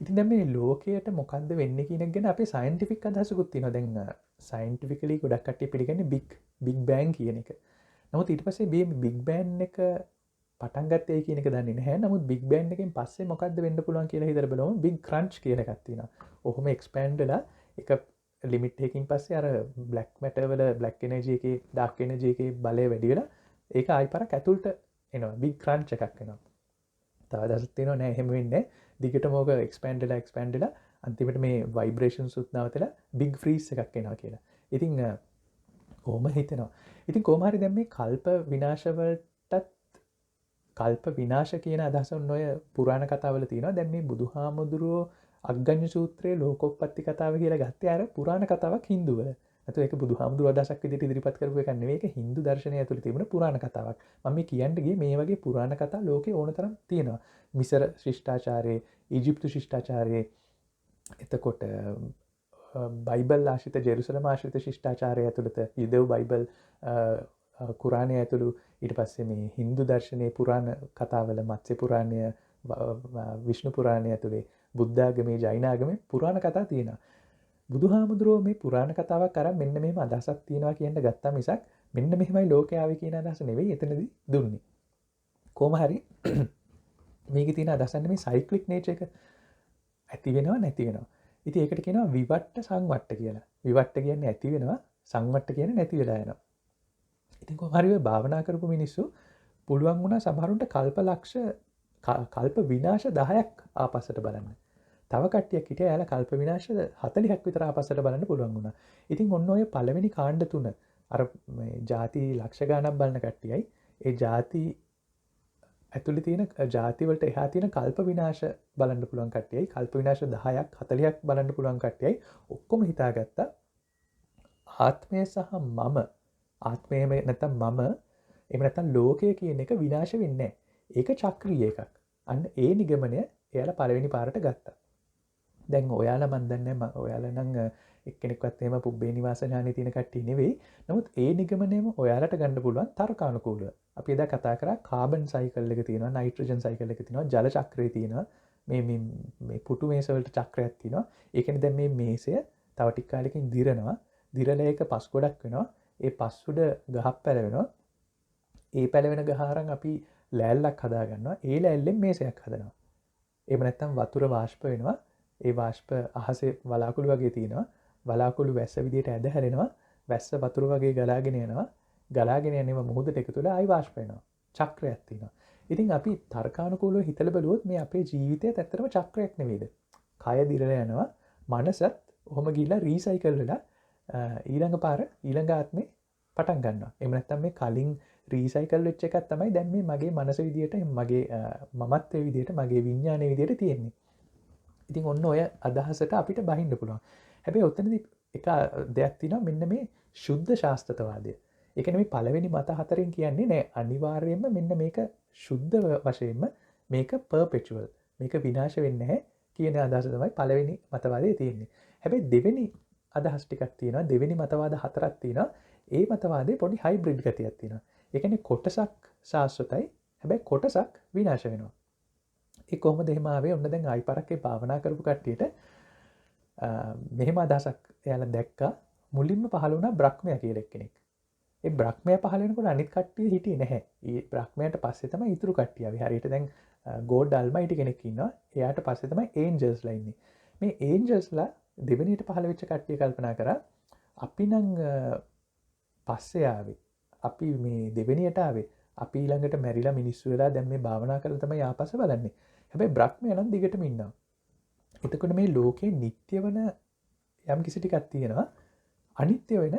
ඉතින් දැන් මේ ලෝකයට මොකද්ද වෙන්නේ කියන එක ගැන අපේ සයන්ටිෆික් අදහසකුත් තියෙනවා. දැන් සයන්ටිෆිකලි ගොඩක් කට්ටිය පිළිගන්නේ බිග් බෑන් කියන එක. නමුත් ඊට පස්සේ මේ බිග් බෑන් එක පටන් ගත්තේ කියන එක දන්නේ නැහැ. නමුත් බිග් බෑන් එකෙන් පස්සේ මොකද්ද වෙන්න පුළුවන් කියලා හිතලා බලමු. බිග් ක්‍රන්ච් කියලා එකක් තියෙනවා. ඔහොම එක්ස්පෑන්ඩ් වෙලා එක ලිමිට් එකකින් පස්සේ අර බ්ලැක් මැටර් වල බ්ලැක් එනර්ජි එකේ ඩාර්ක් එනර්ජි එකේ බලය වැඩි වෙලා ඒක ආයි පාරක් ඇතුළට එනවා. බිග් ක්‍රන්ච් එකක් එනවා. තව දවසක් තියෙනවා නෑ එහෙම වෙන්නේ. දිගටම ඕක එක්ස්පෑන්ඩ් වෙලා අන්තිමට මේ වයිබ්‍රේෂන්ස් උත් නවතලා බිග් ෆ්‍රීස් එකක් එනවා කියලා. ඉතින් කොහොම හිතෙනවා. ඉතින් කොහොම හරි දැන් මේ කල්ප විනාශ වලටත් කල්ප විනාශ කියන අදහස ඔය පුරාණ කතාවල තියෙනවා. දැන් මේ බුදුහාමුදුරුවෝ අග්ගඤ්ඤ සූත්‍රයේ ලෝකෝපපත්ති කතාව කියලා ගත්තේ අර පුරාණ කතාවක් හින්දු වල. නැත්නම් ඒක බුදුහාමුදුරුවෝ අදහසක් විදිහට ඉදිරිපත් කරපු එකක් නෙවෙයි. ඒක හින්දු දර්ශනය ඇතුළේ තිබුණ පුරාණ කතාවක්. මම මේ කියන්න ගියේ මේ වගේ පුරාණ කතා ලෝකේ ඕන තරම් තියෙනවා. මිසර ශිෂ්ටාචාරයේ, ඊජිප්තු ශිෂ්ටාචාරයේ, එතකොට බයිබල් ආශ්‍රිත ජෙරුසලම ආශ්‍රිත ශිෂ්ටාචාරය ඇතුළත යුදෙව් බයිබල් කුරාණය ඇතුළු ඊට පස්සේ මේ හින්දු දර්ශනයේ පුරාණ කතාවල මත්ස්‍ය පුරාණය, විෂ්ණු පුරාණය ඇතුලේ බුද්ධාගමේ, ජෛනාගමේ පුරාණ කතා තියෙනවා. බුදුහාමුදුරුවෝ මේ පුරාණ කතාවක් අරන් මෙන්න මෙහෙම අදහසක් තියෙනවා කියන ගත්තා මිසක් මෙන්න මෙහෙමයි ලෝකේ ආවේ කියන අදහස නෙවෙයි එතනදී දුන්නේ. කොහොම හරි මේකේ තියෙන අදහස මේ සයික්ලික් නේචර් එක ඇති වෙනවා නැති වෙනවා. ඉතින් ඒකට කියනවා විවට්ට සංවට්ට කියලා. විවට්ට කියන්නේ ඇති වෙනවා, සංවට්ට කියන්නේ නැති වෙලා යනවා. ඉතින් කොහොම හරි ඔය භාවනා කරපු මිනිස්සු පුළුවන් වුණා සමහරුන්ට කල්ප විනාශ 10ක් ආපස්සට බලන්න. තව කට්ටියක් හිටියා යාලා කල්ප විනාශ 40ක් විතර ආපස්සට බලන්න පුළුවන් වුණා. ඉතින් ඔන්න ඔය පළවෙනි කාණ්ඩ තුන අර මේ ಜಾති ලක්ෂ ගණනක් බලන කට්ටියයි ඒ ಜಾති ඇතුළේ තියෙන ಜಾති වලට එහා තියෙන කල්ප විනාශ බලන්න පුළුවන් කට්ටියයි කල්ප විනාශ 10ක් 40ක් බලන්න පුළුවන් කට්ටියයි ඔක්කොම හිතාගත්තා ආත්මය සහ මම ආත්මය නැත්තම් මම එහෙම නැත්තම් ලෝකය කියන එක විනාශ වෙන්නේ නැහැ. ඒක චක්‍රීය එකක්. අන්න ඒ නිගමනය එයාලා පළවෙනි පාරට ගත්තා. දැන් ඔයාලා මන් දන්නේ නැහැ ඔයාලා නම් එක්කෙනෙක්වත් එහෙම පුබ්බේ නිවාස ඥානෙ තියෙන කට්ටිය නෙවෙයි. නමුත් ඒ නිගමනයම ඔයාලට ගන්න පුළුවන් තර්කානුකූලව. අපි එදා කතා කරා කාබන් සයිකල් එක තියෙනවා, නයිට්‍රජන් සයිකල් එක තියෙනවා, ජල චක්‍රය තියෙනවා. මේ පුටු මේස වලට චක්‍රයක් තියෙනවා. ඒ කියන්නේ දැන් මේ මේසය තව ටික කාලෙකින් දිරනවා. දිරලා ඒක පස් ගොඩක් වෙනවා. ඒ පස් උඩ ගහක් පැලවෙනවා. ඒ පැලවෙන ගහ අරන් අපි ලෑල්ලක් හදා ගන්නවා. ඒ ලෑල්ලෙන් මේසයක් හදනවා. එහෙම නැත්නම් වතුර වාෂ්ප වෙනවා. ඒ වාෂ්ප අහසේ වලාකුළු වගේ තියෙනවා. වලාකුළු වැස්ස විදියට ඇද හැරෙනවා. වැස්ස වතුර වගේ ගලාගෙන යනවා. ගලාගෙන යනේම මුහුදට එකතු වෙලා ආයි වාෂ්ප වෙනවා. චක්‍රයක් තියෙනවා. ඉතින් අපි තර්කානුකූලව හිතලා බලුවොත් මේ අපේ ජීවිතයත් ඇත්තටම චක්‍රයක් නෙවෙයිද? කය දිරලා යනවා. මනසත් ඔහොම ගිහිල්ලා රීසයිකල් වෙලා ඊළඟ ආත්මේ පටන් ගන්නවා. එහෙම නැත්නම් මේ කලින් රීසයිකල් වෙච්ච එකක් තමයි දැන් මේ මගේ මනස විදියට, මගේ මමත්වයේ විදියට, මගේ විඥානයේ විදියට තියෙන්නේ. ඉතින් ඔන්න ඔය අදහසට අපිට බහින්න පුළුවන්. හැබැයි ඔතනදී එක දෙයක් තියෙනවා මෙන්න මේ සුද්ධ ශාස්ත්‍රතවාදය. ඒ කියන්නේ මේ පළවෙනි මත හතරෙන් කියන්නේ නෑ අනිවාර්යයෙන්ම මෙන්න මේක සුද්ධ වශයෙන්ම මේක පර්පෙචුවල්. මේක විනාශ වෙන්නේ නැහැ කියන අදහස තමයි පළවෙනි මතවාදයේ තියෙන්නේ. හැබැයි දෙවෙනි අදහස් ටිකක් තියෙනවා. දෙවෙනි මතවාද හතරක් තියෙනවා. ඒ මතවාදේ පොඩි හයිබ්‍රිඩ් ගතියක් තියෙනවා. ඒ කියන්නේ කොටසක් ශාස්ත්‍රතයි හැබැයි කොටසක් විනාශ වෙනවා. ඒ කොහොමද එහෙම ආවේ? ඔන්න දැන් ආයි පාරක් ඒ භාවනා කරපු කට්ටියට මෙහෙම අදහසක් එයාලා දැක්කා. මුලින්ම පහළ වුණා බ්‍රහ්මයා කියලා එක්කෙනෙක්. ඒ බ්‍රහ්මයා පහළ වෙනකොට අනිත් කට්ටිය හිටියේ නැහැ. ඒ බ්‍රහ්මයාට පස්සේ තමයි ඊතුරු කට්ටිය ආවේ. හරියට දැන් ගෝඩ් අල්මයිටි කෙනෙක් ඉන්නවා. එයාට පස්සේ තමයි ඒන්ජල්ස්ලා ඉන්නේ. මේ ඒන්ජල්ස්ලා දෙවෙනියට පහළ වෙච්ච කට්ටිය කල්පනා කරා අපි නම් පස්සේ ආවේ. අපි මේ දෙවෙනියට ආවේ. අපි ඊළඟට මැරිලා මිනිස්සු වෙලා දැන් මේ භාවනා කරලා තමයි ආපස්ස බලන්නේ. හැබැයි බ්‍රහ්මයා නම් දිගටම ඉන්නවා. එතකොට මේ ලෝකේ නිට්ටය වෙන යම් කිසි ටිකක් තියෙනවා. අනිත්‍ය වෙන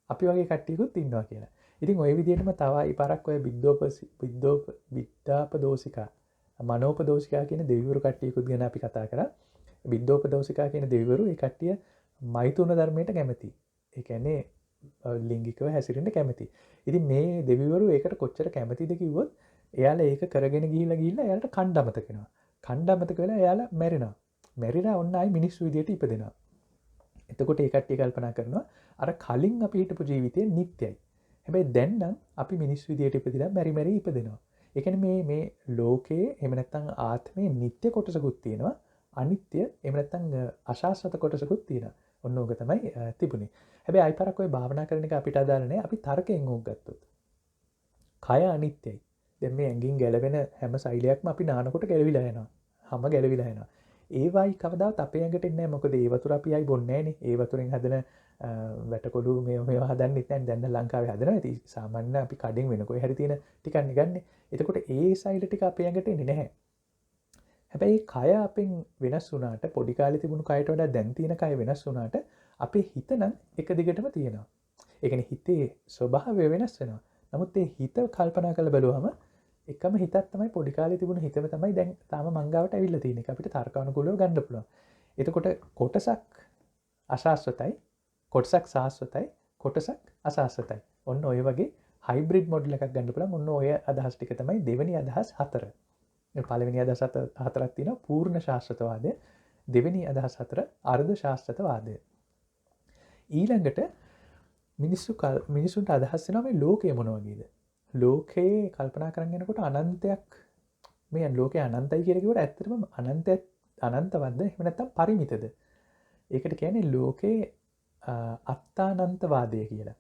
අපි වගේ කට්ටියකුත් ඉන්නවා කියලා. ඉතින් ওই විදිහටම තවයි පාරක් ඔය විද්‍යාපදෝසිකා මනෝපදෝසිකා කියන දෙවිවරු කට්ටියකුත් ගැන අපි කතා කරා. විද්‍යාපදෝසිකා කියන දෙවිවරු ඒ කට්ටිය මෛතුන ධර්මයට කැමති. ඒ කියන්නේ ලිංගිකව හැසිරෙන්න කැමති. ඉතින් මේ දෙවිවරු ඒකට කොච්චර කැමතිද කිව්වොත් එයාලා ඒක කරගෙන ගිහිල්ලා එයාලට කණ්ඩ අමතක වෙනවා. කණ්ඩ අමතක වෙලා එයාලා මැරෙනවා. මැරිලා ඔන්න ආයි මිනිස්සු විදියට ඉපදෙනවා. එතකොට ඒ කට්ටිය කල්පනා කරනවා අර කලින් අපි හිටපු ජීවිතය නිත්‍යයි. හැබැයි දැන් නම් අපි මිනිස්සු විදියට ඉපදිලා මැරි ඉපදෙනවා. ඒ කියන්නේ මේ ලෝකයේ එහෙම නැත්නම් ආත්මේ නිත්‍ය කොටසකුත් තියෙනවා. අනිත්‍ය එහෙම නැත්නම් අශාස්වත කොටසකුත් තියෙනවා. ඔන්න ඕක තමයි තිබුණේ. හැබැයි අයිතරක් ඔය භාවනා කරන එක අපිට අදාළ නැහැ. අපි තර්කයෙන් ඕක ගත්තොත්. කය අනිත්‍යයි. දැන් මේ ඇඟින් ගැලවෙන හැම සෛලයක්ම අපි නානකොට ගැලවිලා යනවා. හැම ගැලවිලා යනවා. ඒවයි කවදාවත් අපේ ඇඟට එන්නේ නැහැ. මොකද ඒ වතුර අපි ආයි බොන්නේ නැහනේ. ඒ වතුරෙන් හදන වැටකොළු මේවා හදන්නෙත් නැහැ. දැන් ලංකාවේ හදනවා. ඉතින් සාමාන්‍ය අපි කඩෙන් වෙන කොයි හරි තියෙන ටිකක් නිගන්නේ. එතකොට ඒ සෛල ටික අපේ ඇඟට එන්නේ නැහැ. හැබැයි කය අපෙන් වෙනස් වුණාට පොඩි කාලේ තිබුණු කයට වඩා දැන් තියෙන කය වෙනස් වුණාට අපේ හිත නම් එක දිගටම තියෙනවා. ඒ කියන්නේ හිතේ ස්වභාවය වෙනස් වෙනවා. නමුත් ඒ හිත කල්පනා කරලා බලුවම එකම හිතක් තමයි පොඩි කාලේ තිබුණු හිතම තමයි දැන් තාම මංගාවට ඇවිල්ලා තියෙන එක. අපිට තර්කානුකූලව ගන්න පුළුවන්. එතකොට කොටසක් අශාස්වතයි, කොටසක් සාස්වතයි, කොටසක් අශාස්වතයි. ඔන්න ඔය වගේ හයිබ්‍රිඩ් මොඩල් එකක් ගන්න පුළුවන්. ඔන්න ඔය අදහස් ටික තමයි දෙවෙනි අදහස් 4. පළවෙනි අදහස් 4ක් තියෙනවා පූර්ණ ශාස්ත්‍රවාදය. දෙවෙනි අදහස් 4 අර්ධ ශාස්ත්‍රවාදය. ඊළඟට මිනිසුන්ට අදහස් වෙනවා මේ ලෝකය මොන වගේද? ලෝකයේ කල්පනා කරන් යනකොට අනන්තයක් මේ ලෝකය අනන්තයි කියලා කිව්වට ඇත්තටම අනන්තවත්ද එහෙම නැත්නම් පරිමිතද? ඒකට කියන්නේ ලෝකේ අත්තානන්තවාදය කියලා.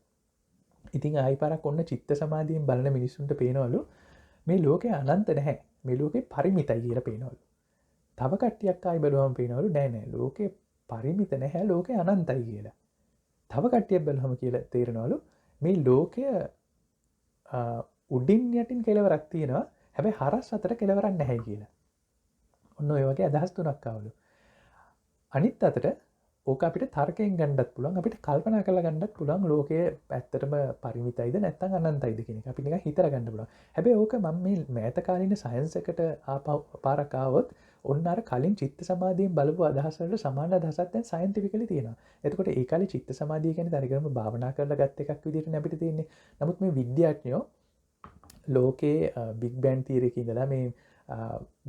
ඉතින් ආයි පාරක් ඔන්න චිත්ත සමාධියෙන් බලන මිනිසුන්ට පේනවලු මේ ලෝකේ අනන්ත නැහැ. මේ ලෝකේ පරිමිතයි කියලා පේනවලු. තව කට්ටියක් ආයි බලුවම පේනවලු නෑ ලෝකේ පරිමිත නැහැ ලෝකේ අනන්තයි කියලා. තව කට්ටියක් බලුවම කියලා තේරෙනවලු මේ ලෝකය උඩින් යටින් කෙලවරක් තියෙනවා. හැබැයි හරස් අතර කෙලවරක් නැහැ කියලා. ඔන්න ඔය වගේ අදහස් තුනක් ආවලු. අනිත් අතට ඕක අපිට තර්කයෙන් ගන්නත් පුළුවන්. අපිට කල්පනා කරලා ගන්නත් පුළුවන් ලෝකයේ ඇත්තටම පරිමිතයිද නැත්නම් අනන්තයිද කියන එක. අපි නිකන් හිතලා ගන්න පුළුවන්. හැබැයි ඕක මම මේ මෑත කාලින සයන්ස් එකට පාරක් ආවොත් ඔන්න අර කලින් චිත්ත සමාධියෙන් බලපු අදහස් වලට සමාන අදහසක් දැන් සයන්ටිෆිකලි තියෙනවා. එතකොට ඒ කාලේ චිත්ත සමාධිය කියන්නේ හරියටම භාවනා කරලා ගත් එකක් විදිහට අපිට තියෙන්නේ. නමුත් මේ විද්‍යාඥයෝ ලෝකයේ බිග් බෑන් තියරි එකේ ඉඳලා මේ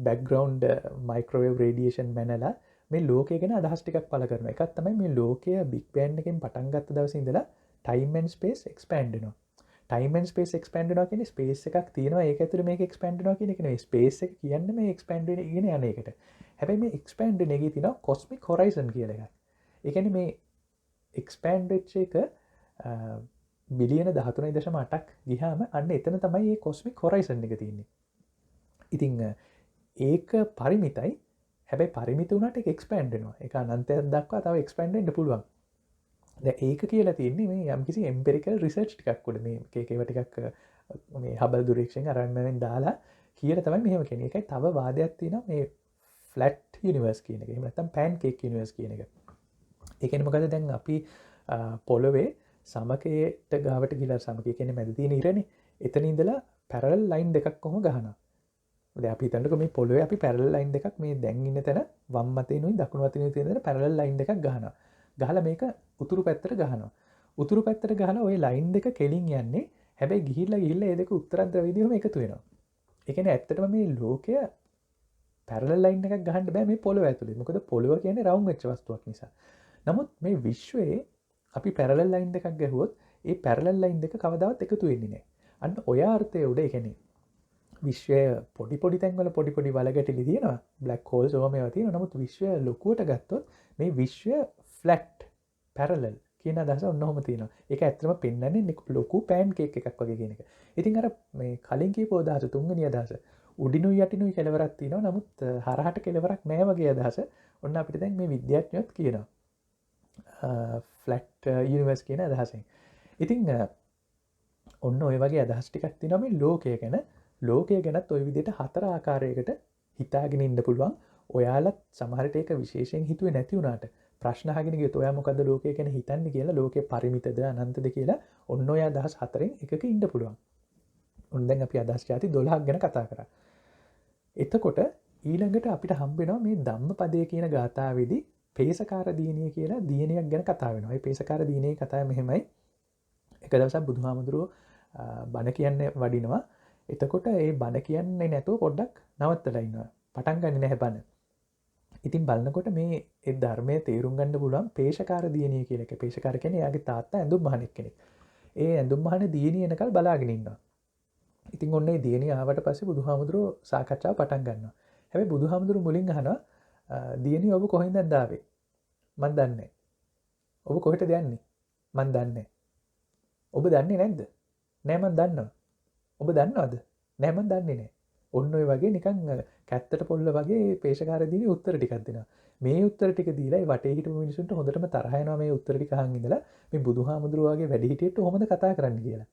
බෑග්ග්‍රවුන්ඩ් මයික්‍රෝවේව් රේඩියේෂන් මැනලා මේ ලෝකය ගැන අදහස් ටිකක් පළ කරනවා. එකක් තමයි මේ ලෝකය බිග් බෑන් එකෙන් පටන් ගත්ත දවසේ ඉඳලා ටයිම් ඇන්ඩ් ස්පේස් එක්ස්පෑන්ඩ් වෙනවා. ටයිම් ඇන්ඩ් ස්පේස් එක්ස්පෑන්ඩ් වෙනවා කියන්නේ ස්පේස් එකක් තියෙනවා ඒක ඇතුලේ මේක එක්ස්පෑන්ඩ් වෙනවා කියන එක නෙවෙයි. ස්පේස් එක කියන්නේ මේ එක්ස්පෑන්ඩ් වෙන ඉගෙන යන එකට. හැබැයි මේ එක්ස්පෑන්ඩ් වෙන එකේ තියෙනවා කොස්මික් හොරයිසන් කියලා එකක්. ඒ කියන්නේ මේ එක්ස්පෑන්ඩ් වෙච්ච එක බිලියන 13.8ක් ගියාම අන්න එතන තමයි මේ කොස්මික් හොරයිසන් එක තියෙන්නේ. ඉතින් ඒක පරිමිතයි. හැබැයි පරිමිත වුණාට ඒක එක්ස්පෑන්ඩ් වෙනවා. ඒක අනන්තයක් දක්වා තව එක්ස්පෑන්ඩ් වෙන්න පුළුවන්. දැන් ඒක කියලා තියෙන්නේ මේ යම්කිසි එම්පිරිකල් රිසර්ච් ටිකක් උඩ මේ ඒකේව ටිකක් මේ හබල් දුරේක්ෂණයෙන් අරන්මෙන් දාලා කියලා තමයි මෙහෙම කියන්නේ. ඒකයි තව වාදයක් තියෙනවා මේ ෆ්ලැට් යුනිවර්ස් කියන එක. එහෙම නැත්නම් පැන්කේක් යුනිවර්ස් කියන එක. ඒ කියන්නේ මොකද දැන් අපි පොළවේ සමකයට ගාවට ගිහලා සමකය කියන්නේ මැද තියෙන ඉරනේ. එතන ඉඳලා පැරලල් ලයින් දෙකක් කොහොම ගහනවා. දැන් අපි හිතන්නකෝ මේ පොළවේ අපි පැරලල් ලයින් දෙකක් මේ දැන් ඉන්න තැන වම් අතිනුයි දකුණු අතිනුයි තියෙන තැන පැරලල් ලයින් දෙකක් ගහනවා. ගහලා මේක උතුරු පැත්තට ගහනවා. උතුරු පැත්තට ගහලා ওই ලයින් දෙක කෙලින් යන්නේ. හැබැයි ගිහිල්ලා ඒ දෙක උත්තර ද්‍රවිදියම එකතු වෙනවා. ඒ කියන්නේ ඇත්තටම මේ ලෝකය පැරලල් ලයින් එකක් ගහන්න බෑ මේ පොළව ඇතුලේ. මොකද පොළව කියන්නේ රවුම් වෙච්ච වස්තුවක් නිසා. නමුත් මේ විශ්වයේ අපි පැරලල් ලයින් දෙකක් ගැහුවොත් ඒ පැරලල් ලයින් දෙක කවදාවත් එකතු වෙන්නේ නැහැ. අන්න ඔය අර්ථය උඩ ඒ කියන්නේ විශ්වය පොඩි තැන්වල පොඩි වලගැටිලි තියෙනවා. බ්ලැක් හෝල්ස් ඕවා මේවා තියෙනවා. නමුත් විශ්වය ලොකුවට ගත්තොත් මේ විශ්වය ෆ්ලැට් පැරලල් කියන අදහස ඔන්නෝම තියෙනවා. ඒක ඇත්තටම පෙන්වන්නේ ලොකු පෑන් කේක් එකක් වගේ කියන එක. ඉතින් අර මේ කලින් කියපු අදහස තුන්වෙනි අදහස උඩිනුයි යටිනුයි කෙලවරක් තියෙනවා. නමුත් හරහට කෙලවරක් නැහැ වගේ අදහස ඔන්න අපිට දැන් මේ විද්‍යාඥයෝත් කියනවා. ෆ්ලැට් යුනිවර්ස් කියන අදහසෙන්. ඉතින් ඔන්න ඔය වගේ අදහස් ටිකක් තියෙනවා මේ ලෝකය ගැන. ලෝකය ගැනත් ওই විදිහට 4 ආකාරයකට හිතාගෙන ඉන්න පුළුවන්. ඔයාලත් සමහරට ඒක විශේෂයෙන් හිතුවේ නැති වුණාට ප්‍රශ්න අහගෙන ගියොත් ඔයා මොකද්ද ලෝකය ගැන හිතන්නේ කියලා ලෝකේ පරිමිතද අනන්තද කියලා ඔන්න ඔය අදහස් හතරෙන් එකක ඉන්න පුළුවන්. ඔන්න දැන් අපි අදහස් ಜಾති 12ක් ගැන කතා කරා. එතකොට ඊළඟට අපිට හම්බ වෙනවා මේ ධම්මපදයේ කියන ගාථාවේදී පේසකාර දීනිය කියලා දීනියක් ගැන කතා වෙනවා. මේ පේසකාර දීනියේ කතාව මෙහෙමයි. එක දවසක් බුදුහාමුදුරුවෝ බණ කියන්නේ වඩිනවා. එතකොට ඒ බණ කියන්නේ නැතුව පොඩ්ඩක් නවත්තලා ඉන්නවා. පටන් ගන්නේ නැහැ බණ. ඉතින් බලනකොට මේ ඒ ධර්මයේ තේරුම් ගන්න පුළුවන් පේශකාර දියණිය කියලා එක. පේශකාර කියන්නේ එයාගේ තාත්තා ඇඳුම් මහණෙක් කෙනෙක්. ඒ ඇඳුම් මහණ දියණිය එනකල් බලාගෙන ඉන්නවා. ඉතින් ඔන්න ඒ දියණිය ආවට පස්සේ බුදුහාමුදුරුවෝ සාකච්ඡාව පටන් ගන්නවා. හැබැයි බුදුහාමුදුරුවෝ මුලින් අහනවා දියණිය ඔබ කොහෙන්ද ආවේ? මන් දන්නේ නැහැ. ඔබ කොහෙටද යන්නේ? මන් දන්නේ නැහැ. ඔබ දන්නේ නැද්ද? නෑ මන් දන්නවා. ඔබ දන්නවද? නෑ මන් දන්නේ නෑ. ඔන්න ඔය වගේ නිකන් කැත්තට පොල්ල වගේ පේශකාර දිනේ උත්තර ටිකක් දෙනවා. මේ උත්තර ටික දීලා ඒ වටේ හිටපු මිනිසුන්ට හොඳටම තරහ යනවා මේ උත්තර ටික අහන් ඉඳලා මේ බුදුහාමුදුරුවෝ වගේ වැඩිහිටියෙක්ට කොහොමද කතා කරන්න කියලා.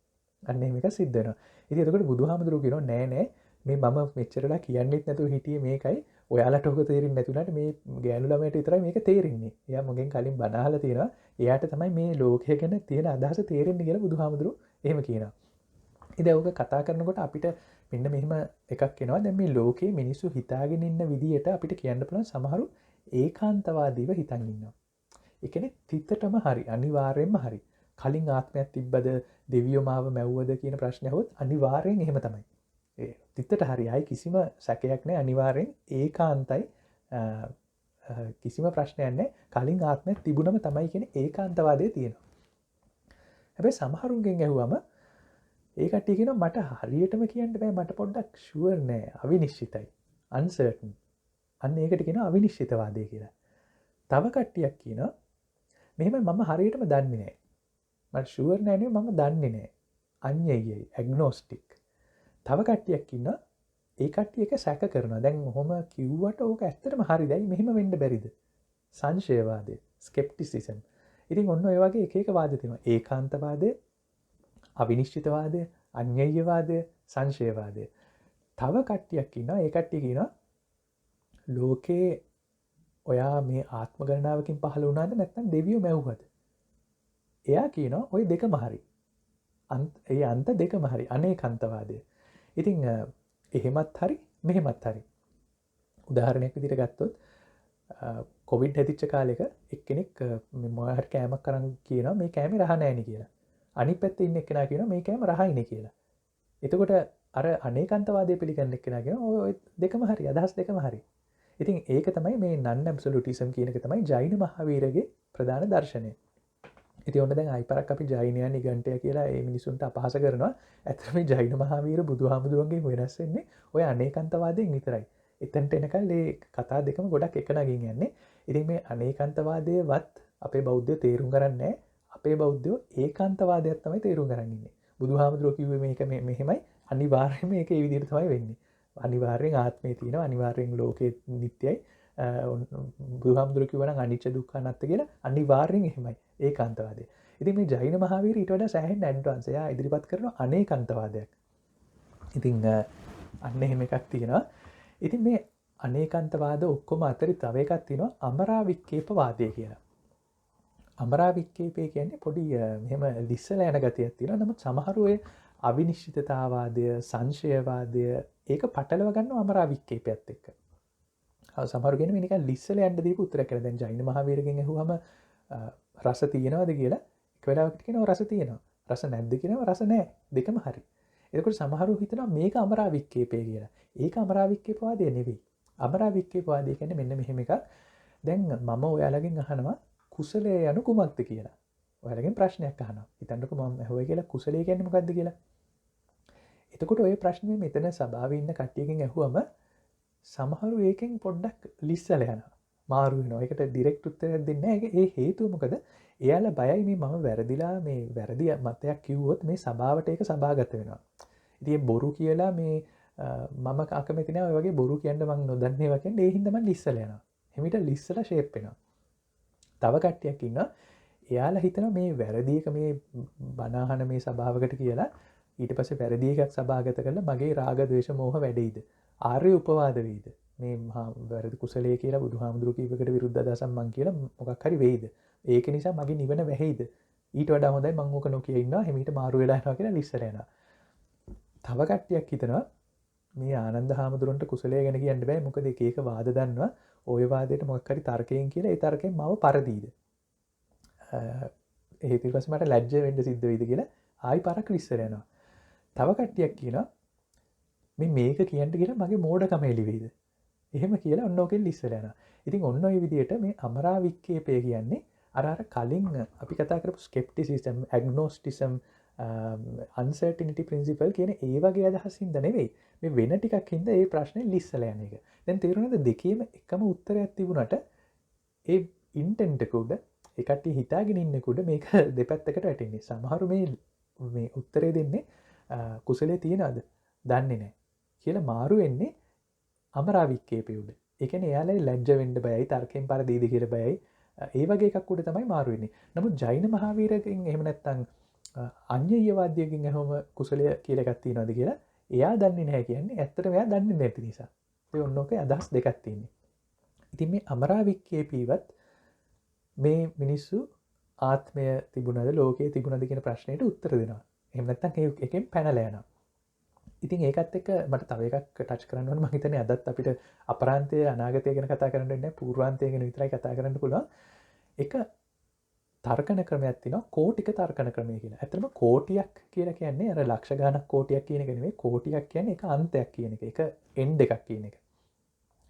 අන්න එහෙම එකක් සිද්ධ වෙනවා. ඉතින් එතකොට බුදුහාමුදුරුවෝ කියනවා නෑ නෑ මේ මම මෙච්චරලා කියන්නෙත් නැතුව හිටියේ මේකයි. ඔයාලට ඔක තේරෙන්නේ නැතුණාට මේ ගෑනු ළමයට විතරයි මේක තේරෙන්නේ. එයා මගෙන් කලින් බණ අහලා තියෙනවා. එයාට තමයි මේ ලෝකය ගැන තියෙන අදහස තේරෙන්නේ කියලා බුදුහාමුදුරුවෝ එහෙම කියනවා. ඉතින් ඔක කතා කරනකොට අපිට මෙන්න මෙහෙම එකක් එනවා. දැන් මේ ලෝකේ මිනිස්සු හිතාගෙන ඉන්න විදියට අපිට කියන්න පුළුවන් සමහරු ඒකාන්තවාදීව හිතන් ඉන්නවා. ඒ කියන්නේ තිතටම හරි අනිවාර්යෙන්ම හරි. කලින් ආත්මයක් තිබ්බද දෙවියෝ මාව මැව්වද කියන ප්‍රශ්නේ අහුවොත් අනිවාර්යෙන් එහෙම තමයි. ඒ තිතට හරි ආයි කිසිම සැකයක් නැහැ අනිවාර්යෙන් ඒකාන්තයි කිසිම ප්‍රශ්නයක් නැහැ. කලින් ආත්මයක් තිබුණම තමයි කියන ඒකාන්තවාදයේ තියෙනවා. හැබැයි සමහරුන්ගෙන් ඇහුවම ඒ කට්ටිය කියනවා මට හරියටම කියන්න බෑ මට පොඩ්ඩක් ෂුවර් නෑ අවිනිශ්චිතයි uncertain අන්න ඒකට කියනවා අවිනිශ්චිතවාදය කියලා. තව කට්ටියක් කියනවා මෙහෙම මම හරියටම දන්නේ නෑ මට ෂුවර් නෑ නේ මම දන්නේ නෑ අඤ්ඤයයි ඇග්නොස්ටික්. තව කට්ටියක් ඉන්නවා ඒ කට්ටිය එක සැක කරනවා දැන් ඔහොම කිව්වට ඕක ඇත්තටම හරිදයි මෙහෙම වෙන්න බැරිද සංශයවාදය ස්කෙප්ටිසිසම්. ඉතින් ඔන්න ඔය වගේ එක එක වාද තියෙනවා ඒකාන්තවාදය අවිනිශ්චිතවාදය අඤ්ඤය්‍යවාදය සංශයවාදය. තව කට්ටියක් ඉන්නවා ඒ කට්ටිය කියනවා ලෝකේ ඔයා මේ ආත්ම ගණනාවකින් පහළ වුණාද නැත්නම් දෙවියෝ මැව්වද? එයා කියනවා ওই දෙකම හරි. ඒ අන්ත දෙකම හරි අනේකාන්තවාදය. ඉතින් එහෙමත් හරි මෙහෙමත් හරි. උදාහරණයක් විදිහට ගත්තොත් කොවිඩ් හැදිච්ච කාලෙක එක්කෙනෙක් මොනවා හරි කෑමක් අරන් කියනවා මේ කෑමේ රහ නැහෙනි කියලා. අනිත් පැත්තේ ඉන්න එක්කෙනා කියනවා මේ කෑම රහයිනේ කියලා. එතකොට අර අනේකාන්තවාදය පිළිගන්න එක්කෙනා කියනවා ඔය දෙකම හරි අදහස් දෙකම හරි. ඉතින් ඒක තමයි මේ නන් ඇබ්සොලියුටිසම් කියන එක තමයි ජෛන මහාවීරගේ ප්‍රධාන දර්ශනය. ඉතින් ඔන්න දැන් අයිපරක් අපි ජෛනයන් නිගණ්ඨය කියලා මේ මිනිසුන්ට අපහාස කරනවා. ඇත්තටම මේ ජෛන මහාවීර බුදුහාමුදුරන්ගෙන් වෙනස් වෙන්නේ ඔය අනේකාන්තවාදයෙන් විතරයි. එතනට එනකල් මේ කතා දෙකම ගොඩක් එක නගින් යන්නේ. ඉතින් මේ අනේකාන්තවාදයේවත් අපේ බෞද්ධය තේරුම් ගන්න නැහැ. අපේ බෞද්ධයෝ ඒකාන්තවාදයක් තමයි තේරුම් ගන්න ඉන්නේ. බුදුහාමුදුරුවෝ කිව්වේ මේක මෙහෙමයි අනිවාර්යයෙන්ම මේක ඒ විදිහට තමයි වෙන්නේ. අනිවාර්යෙන් ආත්මය තියෙනවා අනිවාර්යෙන් ලෝකේ නිට්ටයයි. බුදුහාමුදුරුවෝ කිව්වා නම් අනිච්ච දුක්ඛ අනාත්ත කියලා අනිවාර්යෙන් එහෙමයි ඒකාන්තවාදය. ඉතින් මේ ජෛන මහාවීර ඊට වඩා සෑහෙන ඇඩ්වාන්ස්. එයා ඉදිරිපත් කරන අනේකාන්තවාදයක්. ඉතින් අන්න එහෙම එකක් තියෙනවා. ඉතින් මේ අනේකාන්තවාද ඔක්කොම අතරේ තව එකක් තියෙනවා අමරාවික්කේපවාදය කියලා. අමරාවික්කේපය කියන්නේ පොඩි මෙහෙම ලිස්සලා යන ගතියක් තියෙනවා. නමුත් සමහරු ඔය අවිනිශ්චිතතාවාදය, සංශයවාදය ඒක පටලව ගන්නවා අමරාවික්කේපයත් එක්ක. සමහරු කියන්නේ මේ නිකන් ලිස්සලා යන්න දීපු උත්තරයක් කියලා. දැන් ජෛන මහාවීරගෙන් අහුවම රස තියෙනවද කියලා එක වෙලාවකට කියනවා රස තියෙනවා. රස නැද්ද කියනවා රස නැහැ. දෙකම හරි. එතකොට සමහරු හිතනවා මේක අමරාවික්කේපය කියලා. ඒක අමරාවික්කේපවාදය නෙවෙයි. අමරාවික්කේපවාදය කියන්නේ මෙන්න මෙහෙම එකක්. දැන් මම ඔයාලගෙන් අහනවා කුසලය යනු කුමක්ද කියලා. ඔයාලගෙන් ප්‍රශ්නයක් අහනවා. හිතන්නකෝ මම ඇහුවයි කියලා කුසලය කියන්නේ මොකක්ද කියලා. එතකොට ඔය ප්‍රශ්නේ මෙතන සභාවේ ඉන්න කට්ටියකින් ඇහුවම සමහරු ඒකෙන් පොඩ්ඩක් ලිස්සලා යනවා. මාරු වෙනවා. ඒකට ඩිරෙක්ට් උත්තරයක් දෙන්නේ නැහැ. ඒ හේතුව මොකද? එයාලා බයයි මේ මම වැරදිලා මේ වැරදි මතයක් කිව්වොත් මේ සභාවට ඒක සභාගත වෙනවා. ඉතින් ඒ බොරු කියලා මේ මම අකමැති නෑ ඔය වගේ බොරු කියන්න මම නොදන්නේවා කියන්නේ ඒ හින්දා මම ලිස්සලා යනවා. එහිමිට ලිස්සලා ෂේප් වෙනවා. තව කට්ටියක් ඉන්නවා එයාලා හිතනවා මේ වැරදි එක මේ බනහන මේ සභාවකට කියලා ඊට පස්සේ වැරදි එකක් සභාගත කරලා මගේ රාග ද්වේෂ මෝහ වැඩෙයිද ආර්ය උපවාද වෙයිද මේ වැරදි කුසලයේ කියලා බුදුහාමුදුරුවෝ කීපයකට විරුද්ධ අදහසක් මං කියලා මොකක් හරි වෙයිද? ඒක නිසා මගේ නිවන වැහෙයිද? ඊට වඩා හොඳයි මං ඕක නොකිය ඉන්නවා හිමීට මාරු වෙලා යනවා කියලා ඉස්සර යනවා. තව කට්ටියක් හිතනවා මේ ආනන්ද හාමුදුරන්ට කුසලය ගැන කියන්න බෑ මොකද එක එක වාද දන්නවා ওই වාදයට මොකක් හරි තර්කයෙන් කියලා ඒ තර්කයෙන් මාව පරදීද. ඊට පස්සේ මට ලැජ්ජ වෙන්න සිද්ධ වෙයිද කියලා ආයි පරක් ඉස්සර යනවා. තව කට්ටියක් කියනවා මේක කියන්න කියලා මගේ මෝඩකම එළි වෙයිද. එහෙම කියලා ඔන්න ඔකෙන් ඉස්සර යනවා. ඉතින් ඔන්න ඔය විදිහට මේ අමරා වික්කේපය කියන්නේ අර කලින් අපි කතා කරපු ස්කෙප්ටිසිසම්, ඇග්නොස්ටිසම්, අන්සර්ටිනිටි ප්‍රින්සිපල් කියන ඒ වගේ අදහස් හින්දා නෙවෙයි. මේ වෙන ටිකක් හින්දා ඒ ප්‍රශ්නේ ලිස්සලා යන එක. දැන් තේරුණාද දෙකේම එකම උත්තරයක් තිබුණාට ඒ ඉන්ටෙන්ට් එක උඩ ඒ කට්ටිය හිතාගෙන ඉන්නකොට මේක දෙපැත්තකට වැටෙන්නේ. සමහරු මේ උත්තරේ දෙන්නේ කුසලයේ තියනවාද? දන්නේ නැහැ. කියලා මාරු වෙන්නේ අමරා වික්කේපය උඩ. ඒ කියන්නේ එයාලා ලැජ්ජ වෙන්න බයයි, තර්කයෙන් පරදීද කියලා බයයි. ඒ වගේ එකක් උඩ තමයි මාරු වෙන්නේ. නමුත් ජෛන මහාවීරකින් එහෙම නැත්නම් අඤ්ඤයවාදයකින් එහෙම කුසලය කියලා එකක් තියනවාද කියලා එයා දන්නේ නැහැ කියන්නේ ඇත්තටම එයා දන්නේ නැති නිසා. ඒ ඔන්නෝකේ අදහස් දෙකක් තියෙනවා. ඉතින් මේ අමරා වික්කේපීවත් මේ මිනිස්සු ආත්මය තිබුණද ලෝකයේ තිබුණද කියන ප්‍රශ්නෙට උත්තර දෙනවා. එහෙම නැත්නම් ඒකෙන් පැනලා යනවා. ඉතින් ඒකත් එක්ක මට තව එකක් ටච් කරන්න ඕන. මම හිතන්නේ අදත් අපිට අපරාන්තය අනාගතය ගැන කතා කරන්න වෙන්නේ නැහැ. පූර්වාන්තය ගැන විතරයි කතා කරන්න පුළුවන්. එක තර්කන ක්‍රමයක් තියෙනවා කෝටික තර්කන ක්‍රමය කියලා. ඇත්තටම කෝටියක් කියලා කියන්නේ අර ලක්ෂ ගණක් කෝටියක් කියන එක නෙවෙයි. කෝටියක් කියන්නේ එක අන්තයක් කියන එක. එක එන්ඩ් එකක් කියන එක.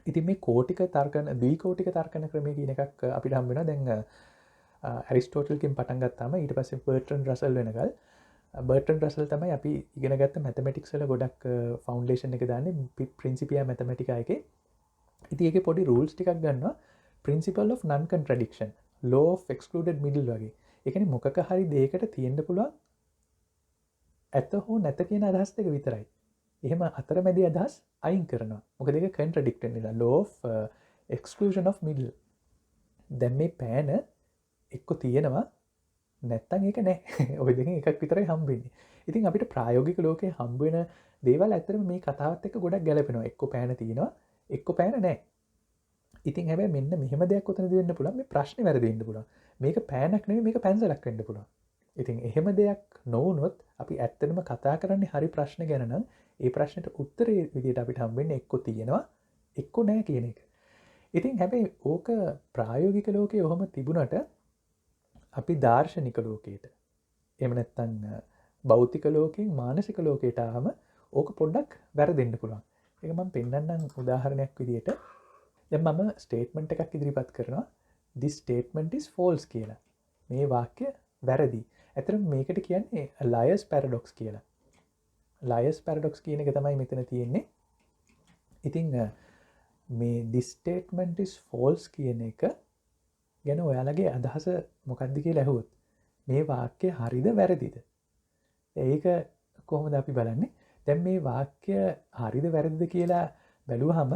ඉතින් මේ කෝටික තර්කන ද්විකෝටික තර්කන ක්‍රමය කියන එකක් අපිට හම්බ වෙනවා. දැන් ඇරිස්ටෝටල්කින් පටන් ගත්තාම ඊට පස්සේ බර්ට්‍රන්ඩ් රසල් වෙනකල් බර්ට්‍රන්ඩ් රසල් තමයි අපි ඉගෙන ගත්ත මැතමැටික්ස් වල ගොඩක් ෆවුන්ඩේෂන් එක දාන්නේ ප්‍රින්සිපියා මැතමැටිකා එකේ. ඉතින් ඒකේ පොඩි රූල්ස් ටිකක් ගන්නවා. principle of non contradiction, law of excluded middle වගේ. ඒ කියන්නේ මොකක හරි දෙයකට තියෙන්න පුළුවන් ඇත්ත හෝ නැත කියන අදහස් දෙක විතරයි. එහෙම අතරමැදි අදහස් අයින් කරනවා. මොකද ඒක contradict වෙන නිසා. law of exclusion of middle. දැන් මේ පෑන එක්ක තියෙනවා නැත්තම් ඒක නැහැ. ওই දෙකෙන් එකක් විතරයි හම්බෙන්නේ. ඉතින් අපිට ප්‍රායෝගික ලෝකේ හම්බ වෙන දේවල් ඇත්තටම මේ කතාවත් එක්ක ගොඩක් ගැලපෙනවා. එක්ක පෑන තියෙනවා, එක්ක පෑන නැහැ. ඉතින් හැබැයි මෙන්න මෙහෙම දෙයක් උතනදී වෙන්න පුළුවන්. මේ ප්‍රශ්නේ වැරදි වෙන්න පුළුවන්. මේක පෑනක් නෙවෙයි මේක පැන්සලක් වෙන්න පුළුවන්. ඉතින් එහෙම දෙයක් නොවුනොත් අපි ඇත්තටම කතා කරන්නේ හරි ප්‍රශ්න ගැන නම් ඒ ප්‍රශ්නෙට උත්තරේ විදිහට අපිට හම්බෙන්නේ එක්ක තියෙනවා, එක්ක නැහැ කියන එක. ඉතින් හැබැයි ඕක ප්‍රායෝගික ලෝකයේ ඔහොම තිබුණට අපි දාර්ශනික ලෝකයට එහෙම නැත්නම් භෞතික ලෝකයෙන් මානසික ලෝකයට ආවම ඕක පොඩ්ඩක් වැරදෙන්න පුළුවන්. ඒක මම පෙන්නන්නම් උදාහරණයක් විදිහට. දැන් මම ස්ටේට්මන්ට් එකක් ඉදිරිපත් කරනවා. this statement is false කියලා. මේ වාක්‍ය වැරදි. ඇත්තටම මේකට කියන්නේ liar's paradox කියලා. liar's paradox කියන එක තමයි මෙතන තියෙන්නේ. ඉතින් මේ this statement is false කියන එක ගැන ඔයාලගේ අදහස මොකක්ද කියලා ඇහුවොත් මේ වාක්‍ය හරිද වැරදිද? ඒක කොහොමද අපි බලන්නේ? දැන් මේ වාක්‍ය හරිද වැරදිද කියලා බැලුවහම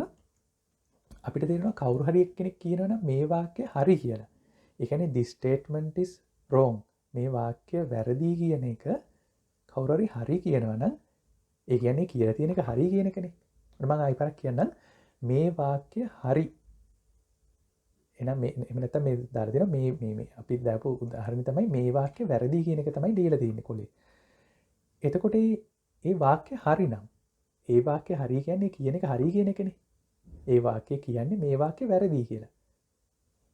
අපිට තේරෙනවා කවුරු හරි එක්කෙනෙක් කියනවනම් මේ වාක්‍ය හරි කියලා. ඒ කියන්නේ this statement is wrong. මේ වාක්‍ය වැරදි කියන එක කවුරු හරි කියනවනම් ඒ කියන්නේ කියලා තියෙන එක හරි කියන එකනේ. මම ආයෙ පාරක් කියන්නම්. මේ වාක්‍ය හරි. එහෙනම් මේ එහෙම නැත්නම් මේ දාලා දෙනවා මේ අපි දාපු උදාහරණය තමයි මේ වාක්‍ය වැරදි කියන එක තමයි දීලා තියෙන්නේ කොලේ. එතකොට මේ වාක්‍ය හරි නම් ඒ වාක්‍ය හරි කියන්නේ කියන එක හරි කියන එකනේ. ඒ වාක්‍ය කියන්නේ මේ වාක්‍ය වැරදි කියලා.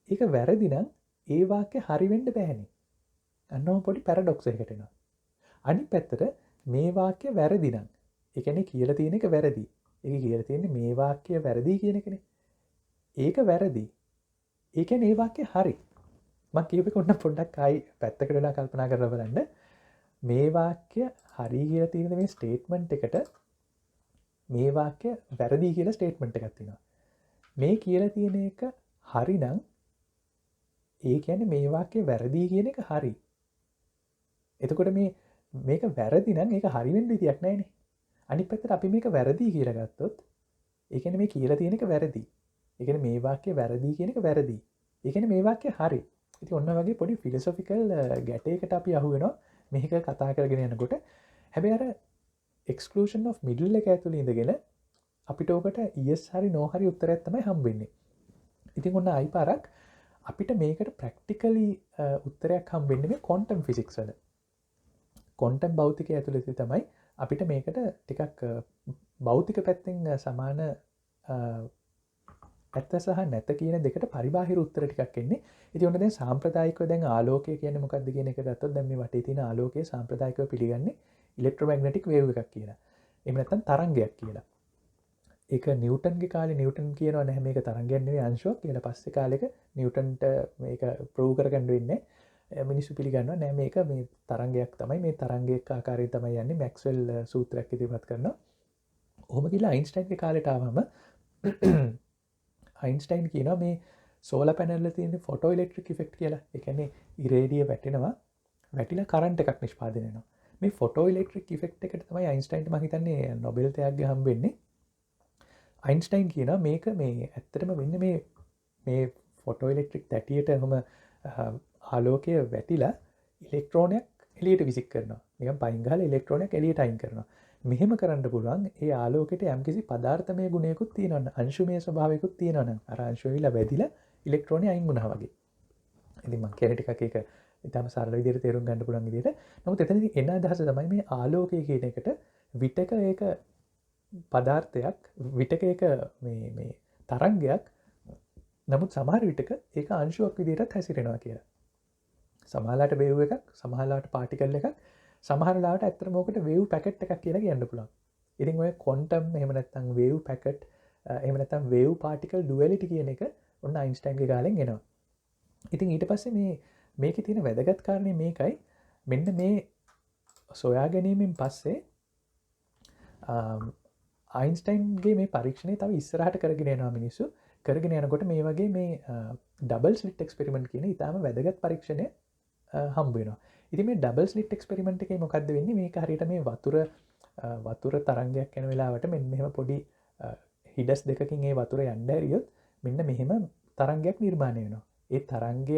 ඒක වැරදි නම් ඒ වාක්‍ය හරි වෙන්න බෑනේ. අන්නම පොඩි පැරඩොක්ස් එකකට එනවා. අනිත් පැත්තට මේ වාක්‍ය වැරදි නම් ඒ කියන්නේ කියලා තියෙන එක වැරදි. ඒක කියලා තියෙන්නේ මේ වාක්‍ය වැරදි කියන එකනේ. ඒක වැරදි. ඒ කියන්නේ මේ වාක්‍ය හරි. මම කියපේක ඔන්න පොඩ්ඩක් ආයි පැත්තකට වෙලා කල්පනා කරලා බලන්න. මේ වාක්‍ය හරි කියලා තියෙන මේ ස්ටේට්මන්ට් එකට මේ වාක්‍ය වැරදි කියලා ස්ටේට්මන්ට් එකක් තියෙනවා. මේ කියලා තියෙන එක හරි නම් ඒ කියන්නේ මේ වාක්‍ය වැරදි කියන එක හරි. එතකොට මේක වැරදි නම් ඒක හරි වෙන්න විදියක් නැහැනේ. අනිත් පැත්තට අපි මේක වැරදි කියලා ගත්තොත් ඒ කියන්නේ මේ කියලා තියෙන එක වැරදි. ඒ කියන්නේ මේ වාක්‍ය වැරදි කියන එක වැරදි. ඒ කියන්නේ මේ වාක්‍ය හරි. ඉතින් ඔන්න වගේ පොඩි ෆිලොසොෆිකල් ගැටයකට අපි අහු වෙනවා මේක කතා කරගෙන යනකොට. හැබැයි අර exclusion of middle එක ඇතුළේ ඉඳගෙන අපිට ඕකට yes හරි no හරි උත්තරයක් තමයි හම්බෙන්නේ. ඉතින් ඔන්න ආයි පාරක් අපිට මේකට ප්‍රැක්ටිකලි උත්තරයක් හම්බෙන්නේ මේ ක්වොන්ටම් ෆිසික්ස් වල. ක්වොන්ටම් භෞතිකය ඇතුළතදී තමයි අපිට මේකට ටිකක් භෞතික පැත්තෙන් සමාන ඇත්ත සහ නැත කියන දෙකට පරිබාහිර උත්තර ටිකක් එන්නේ. ඉතින් ඔන්න දැන් සාම්ප්‍රදායිකව දැන් ආලෝකය කියන්නේ මොකක්ද කියන එක ගත්තොත් දැන් මේ වටේ තියෙන ආලෝකය සාම්ප්‍රදායිකව පිළිගන්නේ ඉලෙක්ට්‍රොමැග්නටික් වේව් එකක් කියලා. එහෙම නැත්නම් තරංගයක් කියලා. ඒක නිව්ටන්ගේ කාලේ නිව්ටන් කියනවා නැහැ මේක තරංගයක් නෙවෙයි අංශුවක් කියලා. පස්සේ කාලෙක නිව්ටන්ට මේක ප්‍රූව් කරගන්න වෙන්නේ මිනිස්සු පිළිගන්නවා නෑ මේක මේ තරංගයක් තමයි මේ තරංගයක ආකාරයෙන් තමයි යන්නේ මැක්ස්වෙල් සූත්‍රයක් ඉදිරිපත් කරනවා. ඔහොම කියලා අයින්ස්ටයින්ගේ කාලෙට ආවම අයින්ස්ටයින් කියනවා මේ සෝලාර් පැනල් වල තියෙන ෆොටෝ ඉලෙක්ට්‍රික් ඉෆෙක්ට් කියලා. ඒ කියන්නේ ඉරේඩිය වැටෙනවා වැටිලා කරන්ට් එකක් නිෂ්පාදනය වෙනවා. මේ ෆොටෝ ඉලෙක්ට්‍රික් ඉෆෙක්ට් එකට තමයි අයින්ස්ටයින්ට මම හිතන්නේ නොබෙල් තෑග්ග හම්බෙන්නේ. අයින්ස්ටයින් කියනවා මේක මේ ඇත්තටම වෙන්නේ මේ ෆොටෝ ඉලෙක්ට්‍රික් තැටියට එහෙම ආලෝකය වැටිලා ඉලෙක්ට්‍රෝනයක් එළියට විසික් කරනවා. නිකන් පයින් ගහලා ඉලෙක්ට්‍රෝනයක් එළියට අයින් කරනවා. මෙහෙම කරන්න පුළුවන් ඒ ආලෝකයට යම්කිසි පදාර්ථමය ගුණයකුත් තියෙනවා. අංශුමය ස්වභාවයකුත් තියෙනවා නම් අර අංශු වෙවිලා වැදිලා ඉලෙක්ට්‍රෝනේ අයින් වුණා වගේ. ඉතින් මම කියන ටිකක් ඒක ඊටම සරල විදිහට තේරුම් ගන්න පුළුවන් විදිහට. නමුත් එතනදී එන අදහස තමයි මේ ආලෝකය කියන එකට විටක ඒක පදාර්ථයක් විටක ඒක මේ තරංගයක්. නමුත් සමහර විටක ඒක අංශුවක් විදිහටත් හැසිරෙනවා කියලා. සමහරලාට වේව් එකක්, සමහරලාට පාටිකල් එකක්, සමහරලාට ඇත්තටම ඕකට වේව් පැකට් එකක් කියලා කියන්න පුළුවන්. ඉතින් ඔය ක්වොන්ටම් එහෙම නැත්නම් වේව් පැකට් එහෙම නැත්නම් වේව් පාටිකල් ඩුවැලිටි කියන එක ඔන්න අයින්ස්ටයින්ගේ කාලෙන් එනවා. ඉතින් ඊට පස්සේ මේකේ තියෙන වැදගත් කාරණේ මේකයි. මෙන්න මේ සොයා ගැනීමෙන් පස්සේ අයින්ස්ටයින්ගේ මේ පරීක්ෂණය තව ඉස්සරහට කරගෙන යනවා මිනිස්සු. කරගෙන යනකොට මේ වගේ මේ ඩබල් ස්ලිට් එක්ස්පෙරිමන්ට් කියන ඉතාලම වැදගත් පරීක්ෂණය හම්බ වෙනවා. ඉතින් මේ ඩබල් ස්ලිට් එක්ස්පෙරිමන්ට් එකේ මොකද්ද වෙන්නේ? මේක හරියට මේ වතුර තරංගයක් යන වෙලාවට මෙන්න මෙහෙම පොඩි හිඩස් දෙකකින් ඒ වතුර යන්න ඇරියොත් මෙන්න මෙහෙම තරංගයක් නිර්මාණය වෙනවා. ඒ තරංගය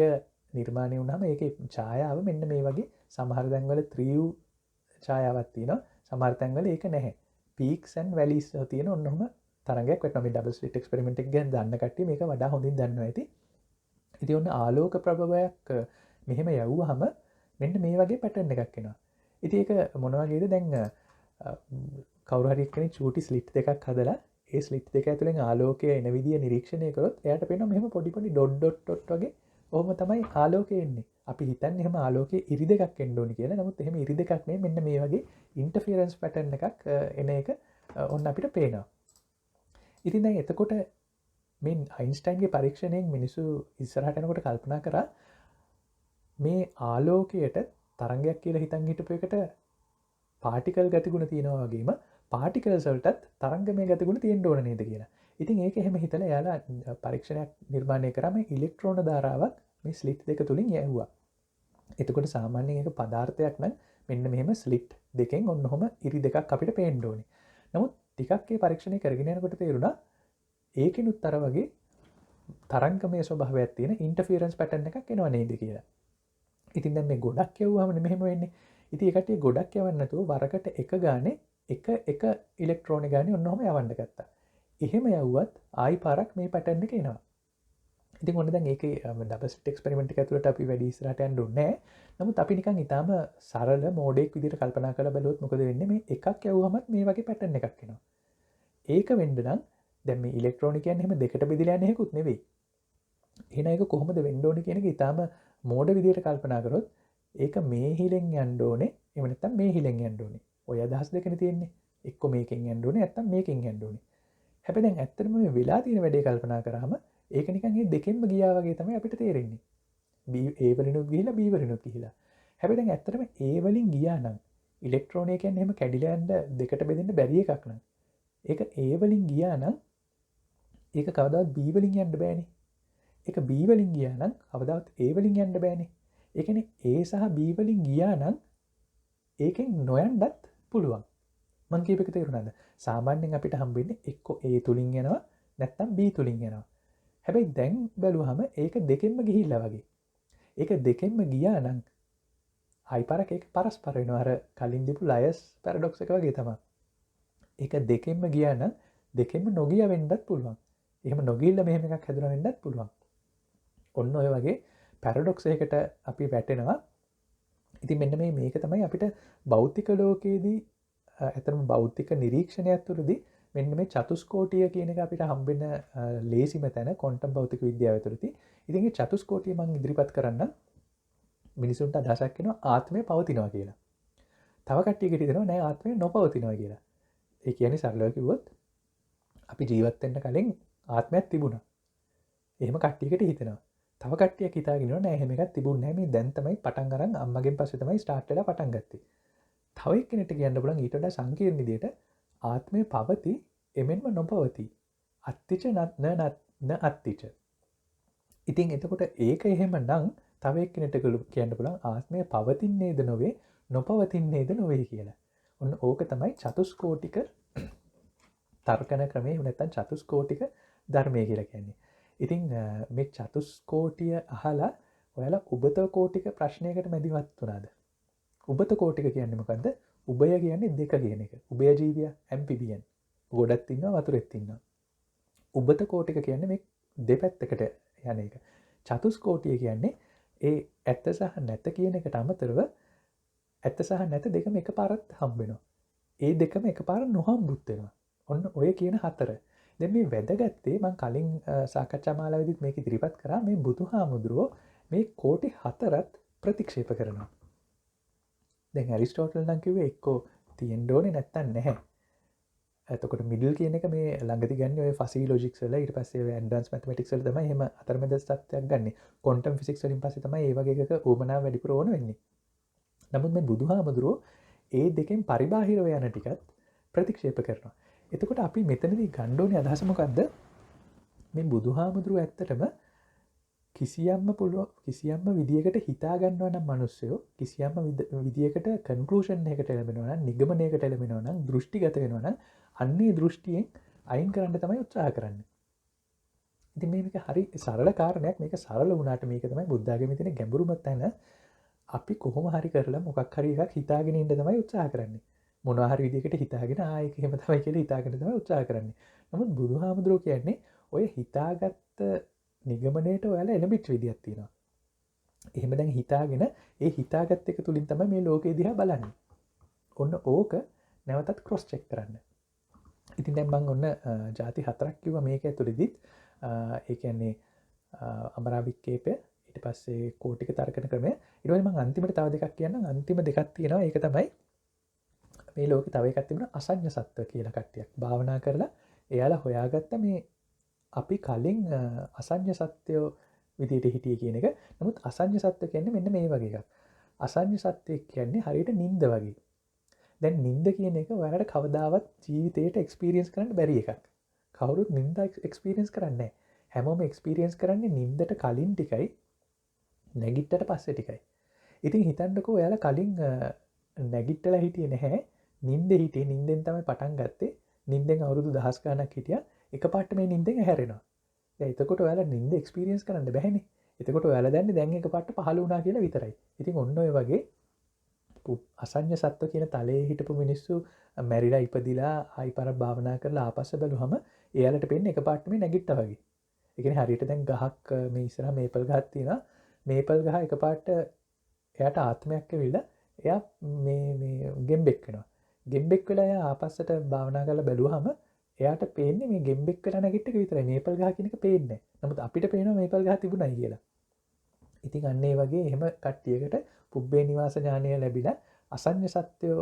නිර්මාණය වුණාම ඒකේ ඡායාව මෙන්න මේ වගේ සමහර තැන්වල ත්‍රිව් ඡායාවක් තියෙනවා. සමහර තැන්වල ඒක නැහැ. පීක්ස් ඇන්ඩ් වැලිස් තියෙන ඔන්නෝම තරංගයක් වෙනවා. මේ ඩබල් ස්ලිට් එක්ස්පෙරිමන්ට් එක ගැන දන්න කට්ටිය මේක වඩා හොඳින් දන්නවා ඇති. ඉතින් ඔන්න ආලෝක ප්‍රභවයක් මෙහෙම යවුවාම මෙන්න මේ වගේ පැටර්න් එකක් එනවා. ඉතින් ඒක මොන වගේද දැන් කවුරු හරි එක්කෙනෙක් චූටි ස්ලිට් දෙකක් හදලා ඒ ස්ලිට් දෙක ඇතුලෙන් ආලෝකය එන විදිය නිරීක්ෂණය කරොත් එයාට පේනවා මෙහෙම පොඩි පොඩි ඩොට් වගේ ඔහොම තමයි ආලෝකය එන්නේ. අපි හිතන්නේ එහෙම ආලෝකයේ ඉරි දෙකක් එන්න ඕනි කියලා. නමුත් එහෙම ඉරි දෙකක් නෙමෙයි මෙන්න මේ වගේ ඉන්ටර්ෆියරන්ස් පැටර්න් එකක් එන එක ඔන්න අපිට පේනවා. ඉතින් දැන් එතකොට මේ අයින්ස්ටයින්ගේ පරීක්ෂණයෙන් මිනිස්සු ඉස්සරහට යනකොට කල්පනා කරා මේ ආලෝකයට තරංගයක් කියලා හිතන් හිටපු එකට පාටිකල් ගතිගුණ තියෙනවා වගේම පාටිකල්ස් වලටත් තරංගමය ගතිගුණ තියෙන්න ඕන නේද කියලා. ඉතින් ඒක එහෙම හිතලා එයාලා පරීක්ෂණයක් නිර්මාණය කරා මේ ඉලෙක්ට්‍රෝන ධාරාවක් මේ ස්ලිට් දෙක තුලින් යැවුවා. එතකොට සාමාන්‍යයෙන් ඒක පදාර්ථයක් නම් මෙන්න මෙහෙම ස්ලිට් දෙකෙන් ඔන්නෝම ඉරි දෙකක් අපිට පේන්න ඕනේ. නමුත් ටිකක් ඒ පරීක්ෂණය කරගෙන යනකොට තේරුණා ඒකිනුත් අර වගේ තරංගමය ස්වභාවයක් තියෙන ඉන්ටර්ෆියරන්ස් පැටර්න් එකක් එනවා නේද කියලා. ඉතින් දැන් මේ ගොඩක් යවුවාම මෙහෙම වෙන්නේ. ඉතින් ඒ කට්ටිය ගොඩක් යවන්න නැතුව වරකට එක ගානේ එක ඉලෙක්ට්‍රෝන ගානේ ඔන්නෝම යවන්න ගත්තා. එහෙම යවුවත් ආයි පාරක් මේ පැටර්න් එක එනවා. ඉතින් ඔන්න දැන් ඒකේ ඩබල් ස්ලිට් එක්ස්පෙරිමන්ට් එක ඇතුළට අපි වැඩි ඉස්සරහට යන්න ඕනේ නැහැ. නමුත් අපි නිකන් ඊටාම සරල මෝඩෙක් විදිහට කල්පනා කරලා බලුවොත් මොකද වෙන්නේ? මේ එකක් යවුවමත් මේ වගේ පැටර්න් එකක් එනවා. ඒක වෙන්න නම් දැන් මේ ඉලෙක්ට්‍රෝන කියන්නේ එහෙම දෙකට බෙදලා යන එකකුත් නෙවෙයි. එහෙනම් ඒක කොහොමද වෙන්න ඕනේ කියන එක ඊටාම මෝඩ විදිහට කල්පනා කරොත් ඒක මේ හිලෙන් යන්න ඕනේ. එහෙම නැත්නම් මේ හිලෙන් යන්න ඕනේ. ඔය අදහස් දෙකනේ තියෙන්නේ. එක්ක මේකෙන් යන්න ඕනේ නැත්නම් මේකෙන් යන්න ඕනේ. හැබැයි දැන් ඇත්තටම මේ වෙලා තියෙන වැඩේ කල්පනා කරාම ඒක නිකන් මේ දෙකෙන්ම ගියා වගේ තමයි අපිට තේරෙන්නේ. A වලිනුත් ගිහිලා B වලිනුත් ගිහිලා. හැබැයි දැන් ඇත්තටම A වලින් ගියා නම් ඉලෙක්ට්‍රෝනය කියන්නේ එහෙම කැඩිලා යන්න දෙකට බෙදෙන්න බැරි එකක් නම් ඒක A වලින් ගියා නම් ඒක කවදාවත් B වලින් යන්න බෑනේ. ඒක B වලින් ගියා නම් කවදාවත් A වලින් යන්න බෑනේ. ඒ කියන්නේ A සහ B වලින් ගියා නම් ඒකෙන් නොයන්නත් පුළුවන්. මං කියප එක තේරුණාද? සාමාන්‍යයෙන් අපිට හම්බෙන්නේ එක්ක A තුලින් යනවා නැත්නම් B තුලින් යනවා. හැබැයි දැන් බැලුවහම ඒක දෙකෙන්ම ගිහිල්ලා වගේ. ඒක දෙකෙන්ම ගියා නම් හයිපරක් ඒක පරස්පර වෙනවා. අර කලින් දීපු ලයස් පැරඩොක්ස් එක වගේ තමයි. ඒක දෙකෙන්ම ගියා නම් දෙකෙන්ම නොගිය වෙන්නත් පුළුවන්. එහෙම නොගිහිල්ලා මෙහෙම එකක් හැදුනා වෙන්නත් පුළුවන්. ඔන්න ඔය වගේ පැරඩොක්ස් එකකට අපි වැටෙනවා. ඉතින් මෙන්න මේක තමයි අපිට භෞතික ලෝකයේදී ඇත්තටම භෞතික නිරීක්ෂණයක් තුළදී මෙන්න මේ චතුස්කෝටිය කියන එක අපිට හම්බෙන ලේසිම තැන ක්වොන්ටම් භෞතික විද්‍යාව තුළදී. ඉතින් මේ චතුස්කෝටිය මම ඉදිරිපත් කරන්න මිනිසුන්ට අදහසක් වෙනවා ආත්මය පවතිනවා කියලා. තව කට්ටියකට හිතෙනවා නෑ ආත්මය නොපවතිනවා කියලා. ඒ කියන්නේ සරලව කිව්වොත් අපි ජීවත් වෙන්න කලින් ආත්මයක් තිබුණා. එහෙම කට්ටියකට හිතෙනවා. තව කට්ටියක් හිතාගෙන ඉන්නවා නෑ එහෙම එකක් තිබුණේ නෑ මේ දැන් තමයි පටන් අරන් අම්මගෙන් පස්සේ තමයි ස්ටාර්ට් වෙලා පටන් ගත්තේ. තව එක්කෙනෙක්ට කියන්න පුළුවන් ඊට වඩා සංකීර්ණ විදියට ආත්මය පවති එමෙන්ම නොපවති. අත්තිච න අත්තිච. ඉතින් එතකොට ඒක එහෙමනම් තව එක්කෙනෙක්ට කියන්න පුළුවන් ආත්මය පවතින්නේද නොවේ නොපවතින්නේද නොවේ කියලා. ඔන්න ඕක තමයි චතුස්කෝටික තර්කන ක්‍රමය නැත්තම් චතුස්කෝටික ධර්මය කියලා කියන්නේ. ඉතින් මේ චතුස්කෝටිය අහලා ඔයාලා උබත කෝටික ප්‍රශ්නයකට මැදිහත් වුණාද? උබත කෝටික කියන්නේ මොකද්ද? උබය කියන්නේ දෙක කියන එක. උබය ජීවියා ඇම්ෆිබියන්. ගොඩක් ඉන්නවා වතුරෙත් ඉන්නවා. උබත කෝටික කියන්නේ මේ දෙපැත්තකට යන එක. චතුස්කෝටිය කියන්නේ ඒ ඇත්ත සහ නැත කියන එකට අමතරව ඇත්ත සහ නැත දෙකම එකපාරත් හම්බ වෙනවා. ඒ දෙකම එකපාර නොහම්බුත් වෙනවා. ඔන්න ඔය කියන හතර. දැන් මේ වැදගත්තේ මම කලින් සාකච්ඡා මාලාවේදීත් මේක ඉදිරිපත් කරා මේ බුදුහාමුදුරුවෝ මේ කෝටි හතරත් ප්‍රතික්ෂේප කරනවා. දැන් ඇරිස්ටෝටල් නම් කිව්වේ එක්කෝ තියෙන්න ඕනේ නැත්තම් නැහැ. එතකොට මිඩල් කියන එක මේ ළඟදී ගන්න ඔය ෆසී ලොජික්ස් වල ඊට පස්සේ ඔය ඇඩ්වාන්ස් මැතමැටික්ස් වල තමයි එහෙම අතරමැද තත්ත්වයක් ගන්නෙ. ක්වොන්ටම් ෆිසික්ස් වලින් පස්සේ තමයි මේ වගේ එකක උවමනාව වැඩිපුර ඕන වෙන්නේ. නමුත් මේ බුදුහාමුදුරුවෝ ඒ දෙකෙන් පරිබාහිරව යන ටිකත් ප්‍රතික්ෂේප කරනවා. එතකොට අපි මෙතනදී ගන්න ඕනේ අදහස මොකද්ද? මේ බුදුහාමුදුරුවෝ ඇත්තටම කිසියම්ම විදියකට හිතා ගන්නවා නම් මිනිස්සුયો කිසියම්ම විදියකට කන්ක්ලූෂන් එකකට එළඹෙනවා නම් නිගමනයකට එළඹෙනවා නම් දෘෂ්ටිගත වෙනවා නම් අන්නේ දෘෂ්ටියෙන් අයින් කරන්න තමයි උත්සාහ කරන්නේ. ඉතින් මේක හරි සරල කාරණයක්. මේක සරල වුණාට මේක තමයි බුද්ධ ආගමේ තියෙන ගැඹුරුම තැන. අපි කොහොම හරි කරලා මොකක් හරි එකක් හිතාගෙන ඉන්න තමයි උත්සාහ කරන්නේ. මොනවා හරි විදිහකට හිතාගෙන ඒක එහෙම තමයි කියලා හිතාගෙන තමයි උත්සාහ කරන්නේ. නමුත් බුදුහාමුදුරුවෝ කියන්නේ ඔය හිතාගත්ත නිගමනයට ඔයාලා එළඹිච්ච විදියක් තියෙනවා. එහෙම දැන් හිතාගෙන ඒ හිතාගත් එක තුලින් තමයි මේ ලෝකෙ දිහා බලන්නේ. ඔන්න ඕක නැවතත් ක්‍රොස් චෙක් කරන්න. ඉතින් දැන් මම ඔන්න ಜಾති හතරක් කිව්වා මේක ඇතුළේදීත්. ඒ කියන්නේ අමරාවික්කේපය ඊට පස්සේ කෝටික තර්කන ක්‍රමය. ඊට පස්සේ මම අන්තිමට තව දෙකක් කියන්නම්. අන්තිම දෙකක් තියෙනවා. ඒක තමයි මේ ලෝකේ තව එකක් තිබුණා අසඤ්ඤ සත්ත්ව කියලා කට්ටියක්. භාවනා කරලා එයාලා හොයාගත්ත මේ අපි කලින් අසඤ්ඤ සත්‍යෝ විදිහට හිටියේ කියන එක. නමුත් අසඤ්ඤ සත්ත්ව කියන්නේ මෙන්න මේ වගේ එකක්. අසඤ්ඤ සත්‍ය කියන්නේ හරියට නිින්ද වගේ. දැන් නිින්ද කියන එක ඔයාලට කවදාවත් ජීවිතේට එක්ස්පීරියන්ස් කරන්න බැරි එකක්. කවුරුත් නිින්ද එක්ස්පීරියන්ස් කරන්නේ නැහැ. හැමෝම එක්ස්පීරියන්ස් කරන්නේ නිින්දට කලින් ටිකයි නැගිට්ටට පස්සේ ටිකයි. ඉතින් හිතන්නකෝ ඔයාලා කලින් නැගිටලා හිටියේ නැහැ. නිින්දේ හිටියේ නිින්දෙන් තමයි පටන් ගත්තේ. නිින්දෙන් අවුරුදු 10 ගණනක් හිටියා. එකපාරට මේ නිින්දෙන් ඇහැරෙනවා. දැන් එතකොට ඔයාලා නිින්ද එක්ස්පීරියන්ස් කරන්න බැහැනේ. එතකොට ඔයාලා දන්නේ දැන් එකපාරට පහළ වුණා කියලා විතරයි. ඉතින් ඔන්න ඔය වගේ අසඤ්ඤ සත්ත්ව කියන තලයේ හිටපු මිනිස්සු මැරිලා ඉපදිලා ආයි පාර භාවනා කරලා ආපස්ස බැලුවම එයාලට පේන්නේ එකපාරට මේ නැගිට්ටා වගේ. ඒ කියන්නේ හරියට දැන් ගහක් මේ ඉස්සරහා මේපල් ගහක් තියෙනවා. මේපල් ගහ එකපාරට එයාට ආත්මයක් ඇවිල්ලා එයා මේ ගෙම්බෙක් වෙනවා. ගෙම්බෙක් වෙලා එයා ආපස්සට භාවනා කරලා බැලුවම එයාට පේන්නේ මේ ගෙම්බෙක් වෙලා නැගිට්ට එක විතරයි. මේපල් ගහ කියන එක පේන්නේ නැහැ. නමුත් අපිට පේනවා මේපල් ගහ තිබුණයි කියලා. ඉතින් අන්න ඒ වගේ එහෙම කට්ටියකට පුබ්බේ නිවාස ඥානය ලැබිලා අසඤ්ඤ සත්‍යෝ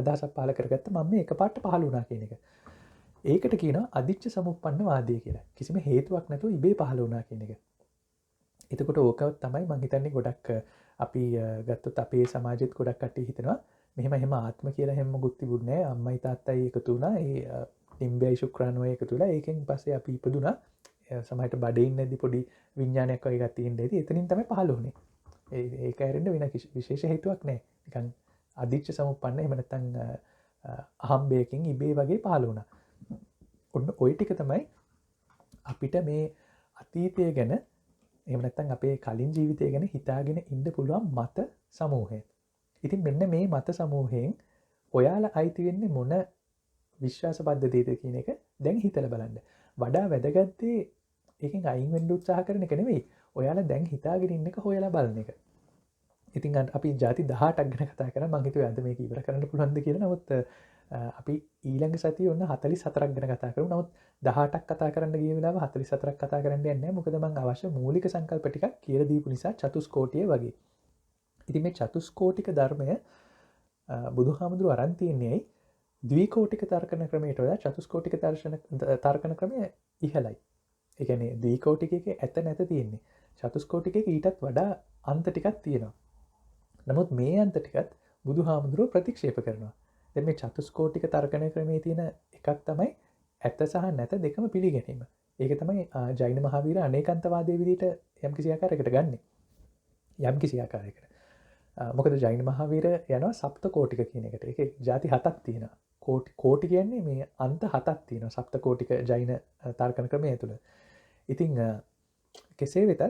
අදහසක් පහල කරගත්ත මම මේ එකපාරට පහළ වුණා කියන එක. ඒකට කියනවා අදිච්ච සමුප්පන්න වාදය කියලා. කිසිම හේතුවක් නැතුව ඉබේ පහළ වුණා කියන එක. එතකොට ඕක තමයි මම හිතන්නේ ගොඩක් අපි ගත්තොත් අපේ සමාජෙත් ගොඩක් කට්ටිය හිතනවා මෙහෙම ආත්ම කියලා හැම මොකුත් තිබුණේ නැහැ. අම්මයි තාත්තයි එකතු වුණා. ඒ නිම්බයයි ශුක්‍රාණුවයි එකතු වෙලා ඒකෙන් පස්සේ අපි ඉපදුණා. සමහරට බඩේ ඉන්නදී පොඩි විඥානයක් වගේ එකක් තියෙන්න ඇති. එතනින් තමයි පහළ වුණේ. ඒක ඇරෙන්න වෙන විශේෂ හේතුවක් නැහැ. නිකන් අදිච්ච සමුප්පන්න එහෙම නැත්නම් අහම්බයකින් ඉබේ වගේ පහළ වුණා. ඔන්න ওই ටික තමයි අපිට මේ අතීතය ගැන එහෙම නැත්නම් අපේ කලින් ජීවිතය ගැන හිතාගෙන ඉන්න පුළුවන් මත සමූහය. ඉතින් මෙන්න මේ මත සමූහයෙන් ඔයාලා අයිති වෙන්නේ මොන විශ්වාස පද්ධතියද කියන එක දැන් හිතලා බලන්න. වඩා වැදගත් දේ ඒකෙන් අයින් වෙන්න උත්සාහ කරන එක නෙවෙයි. ඔයාලා දැන් හිතාගෙන ඉන්න එක හොයලා බලන එක. ඉතින් අපි ජාති 18ක් ගැන කතා කරා. මං හිතුවේ අද මේක ඉවර කරන්න පුළුවන්ද කියලා. නමුත් අපි ඊළඟ සතියේ ඔන්න 44ක් ගැන කතා කරමු. නමුත් 18ක් කතා කරන්න ගිය වෙලාව 44ක් කතා කරන්න යන්නේ නැහැ. මොකද මං අවශ්‍ය මූලික සංකල්ප ටිකක් කියලා දීපු නිසා චතුස්කෝටිය වගේ. ඉතින් මේ චතුස්කෝටික ධර්මය බුදුහාමුදුරුවෝ අරන් තියන්නේ ද්විකෝටික තර්කන ක්‍රමයට වඩා චතුස්කෝටික තර්කන ක්‍රමය ඉහළයි. ඒ කියන්නේ ද්විකෝටිකයේ ඇත නැත තියෙන්නේ. චතුස්කෝටිකයේ ඊටත් වඩා අන්ත ටිකක් තියෙනවා. නමුත් මේ අන්ත ටිකත් බුදුහාමුදුරුවෝ ප්‍රතික්ෂේප කරනවා. දැන් මේ චතුස්කෝටික තර්කන ක්‍රමයේ තියෙන එකක් තමයි ඇත සහ නැත දෙකම පිළිගැනීම. ඒක තමයි ජෛන මහාවීර අනේකන්තවාදයේ විදිහට යම්කිසි ආකාරයකට ගන්නෙ. යම්කිසි ආකාරයකට. මොකද ජෛන මහාවීර යනවා සප්ත කෝටික කියන එකට. ඒකේ ಜಾති 7ක් තියෙනවා. කෝටි කියන්නේ මේ අන්ත 7ක් තියෙනවා සප්ත කෝටික ජෛන තර්කන ක්‍රමය තුළ. ඉතින් කෙසේ වෙතත්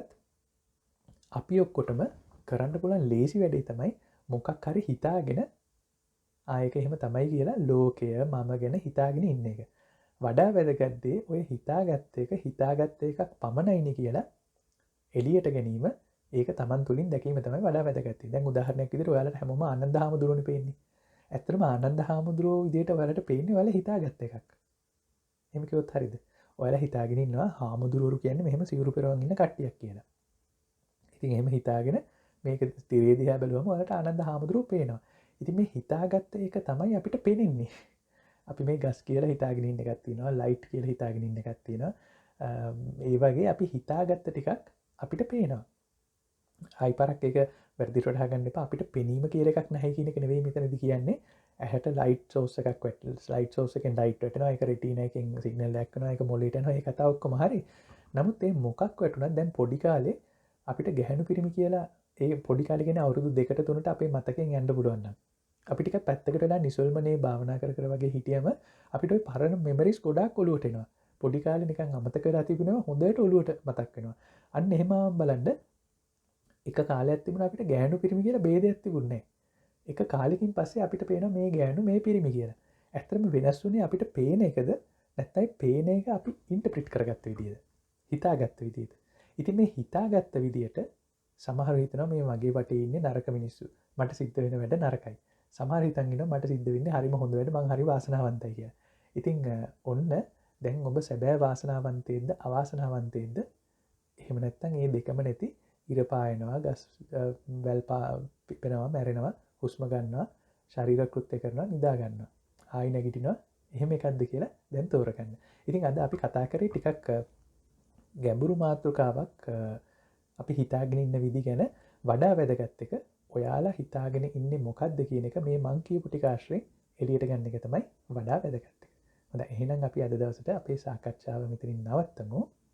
අපි ඔක්කොටම කරන්න පුළුවන් ලේසි වැඩේ තමයි මොකක් හරි හිතාගෙන ආයක එහෙම තමයි කියලා ලෝකය මම ගැන හිතාගෙන ඉන්න එක. වඩා වැදගත් දේ ඔය හිතාගත්ත එකක් පමණයිනේ කියලා එළියට ගැනීම ඒක තමන් තුළින් දැකීම තමයි වඩා වැදගත්. දැන් උදාහරණයක් විදිහට ඔයාලට හැමෝම ආනන්ද හාමුදුරුවෝනේ පේන්නේ. ඇත්තටම ආනන්ද හාමුදුරුවෝ විදිහට ඔයාලට පේන්නේ ඔයාලා හිතාගත්ත එකක්. එහෙම කිව්වොත් හරියද? ඔයාලා හිතාගෙන ඉන්නවා හාමුදුරුවෝ කියන්නේ මෙහෙම සිවුරු පෙරවන් ඉන්න කට්ටියක් කියලා. ඉතින් එහෙම හිතාගෙන මේක තිරේ දිහා බැලුවම ඔයාලට ආනන්ද හාමුදුරුවෝ පේනවා. ඉතින් මේ හිතාගත්ත එක තමයි අපිට පේන්නේ. අපි මේ ගස් කියලා හිතාගෙන ඉන්න එකක් තියෙනවා, ලයිට් කියලා හිතාගෙන ඉන්න එකක් තියෙනවා. ඒ වගේ අපි හිතාගත්ත ටිකක් අපිට පේනවා. ආයි පාරක් ඒක වැරදිට වටහා ගන්න එපා. අපිට පෙනීම කියලා එකක් නැහැ කියන එක නෙවෙයි මෙතනදී කියන්නේ. ඇහැට ලයිට් සෝස් එකක් වැටෙනවා. ලයිට් සෝස් එකෙන් ලයිට් වැටෙනවා. ඒක රෙටිනා එකෙන් සිග්නල් එකක් කරනවා. ඒක මොළයට යනවා. ඒ කතාව ඔක්කොම හරි. නමුත් මේ මොකක් වැටුණත් දැන් පොඩි කාලේ අපිට ගැහැණු පිරිමි කියලා ඒ පොඩි කාලේ කියන්නේ අවුරුදු 2ට 3ට අපේ මතකෙන් යන්න පුළුවන් නම් අපි ටිකක් පැත්තකට වෙලා නිසල්මනේ භාවනා කර කර වගේ හිටියම අපිට ওই පරණ මෙමරිස් ගොඩාක් ඔලුවට එනවා. පොඩි කාලේ නිකන් අමතක වෙලා තිබුණේම හොඳට ඔලුවට මතක් වෙනවා. අන්න එහෙම බලන්න එක කාලයක් තිබුණා අපිට ගෑනු පිරිමි කියලා ભેදයක් තිබුණේ නැහැ. එක කාලෙකින් පස්සේ අපිට පේනවා මේ ගෑනු මේ පිරිමි කියලා. ඇත්තටම වෙනස් වුණේ අපිට පේන එකද නැත්නම් පේන එක අපි ඉන්ටර්ප්‍රිට් කරගත්ත විදියද? හිතාගත්ත විදියද? ඉතින් මේ හිතාගත්ත විදියට සමහර හිතනවා මේ මගේ වටේ ඉන්නේ නරක මිනිස්සු. මට සිද්ධ වෙන වැඩ නරකයි. සමහර හිතන් ඉන්නවා මට සිද්ධ වෙන්නේ හරිම හොඳ වැඩ මං හරි වාසනාවන්තයි කියලා. ඉතින් ඔන්න දැන් ඔබ සැබෑ වාසනාවන්තයෙක්ද අවාසනාවන්තයෙක්ද? එහෙම නැත්නම් මේ දෙකම නැති ඉර පායනවා, ගස් වැල් පිපෙනවා, මැරෙනවා, හුස්ම ගන්නවා, ශරීර කෘත්‍ය කරනවා, නිදා ගන්නවා. ආයි නැගිටිනවා. එහෙම එකක්ද කියලා දැන් තෝරගන්න. ඉතින් අද අපි කතා කරේ ටිකක් ගැඹුරු මාතෘකාවක් අපි හිතාගෙන ඉන්න විදි ගැන. වඩා වැදගත් එක ඔයාලා හිතාගෙන ඉන්නේ මොකක්ද කියන එක මේ මං කියපු ටික ආශ්‍රයෙන් එළියට ගන්න එක තමයි වඩා වැදගත් එක. හොඳයි එහෙනම් අපි අද දවසට අපේ සාකච්ඡාව මෙතනින් නවත්තමු.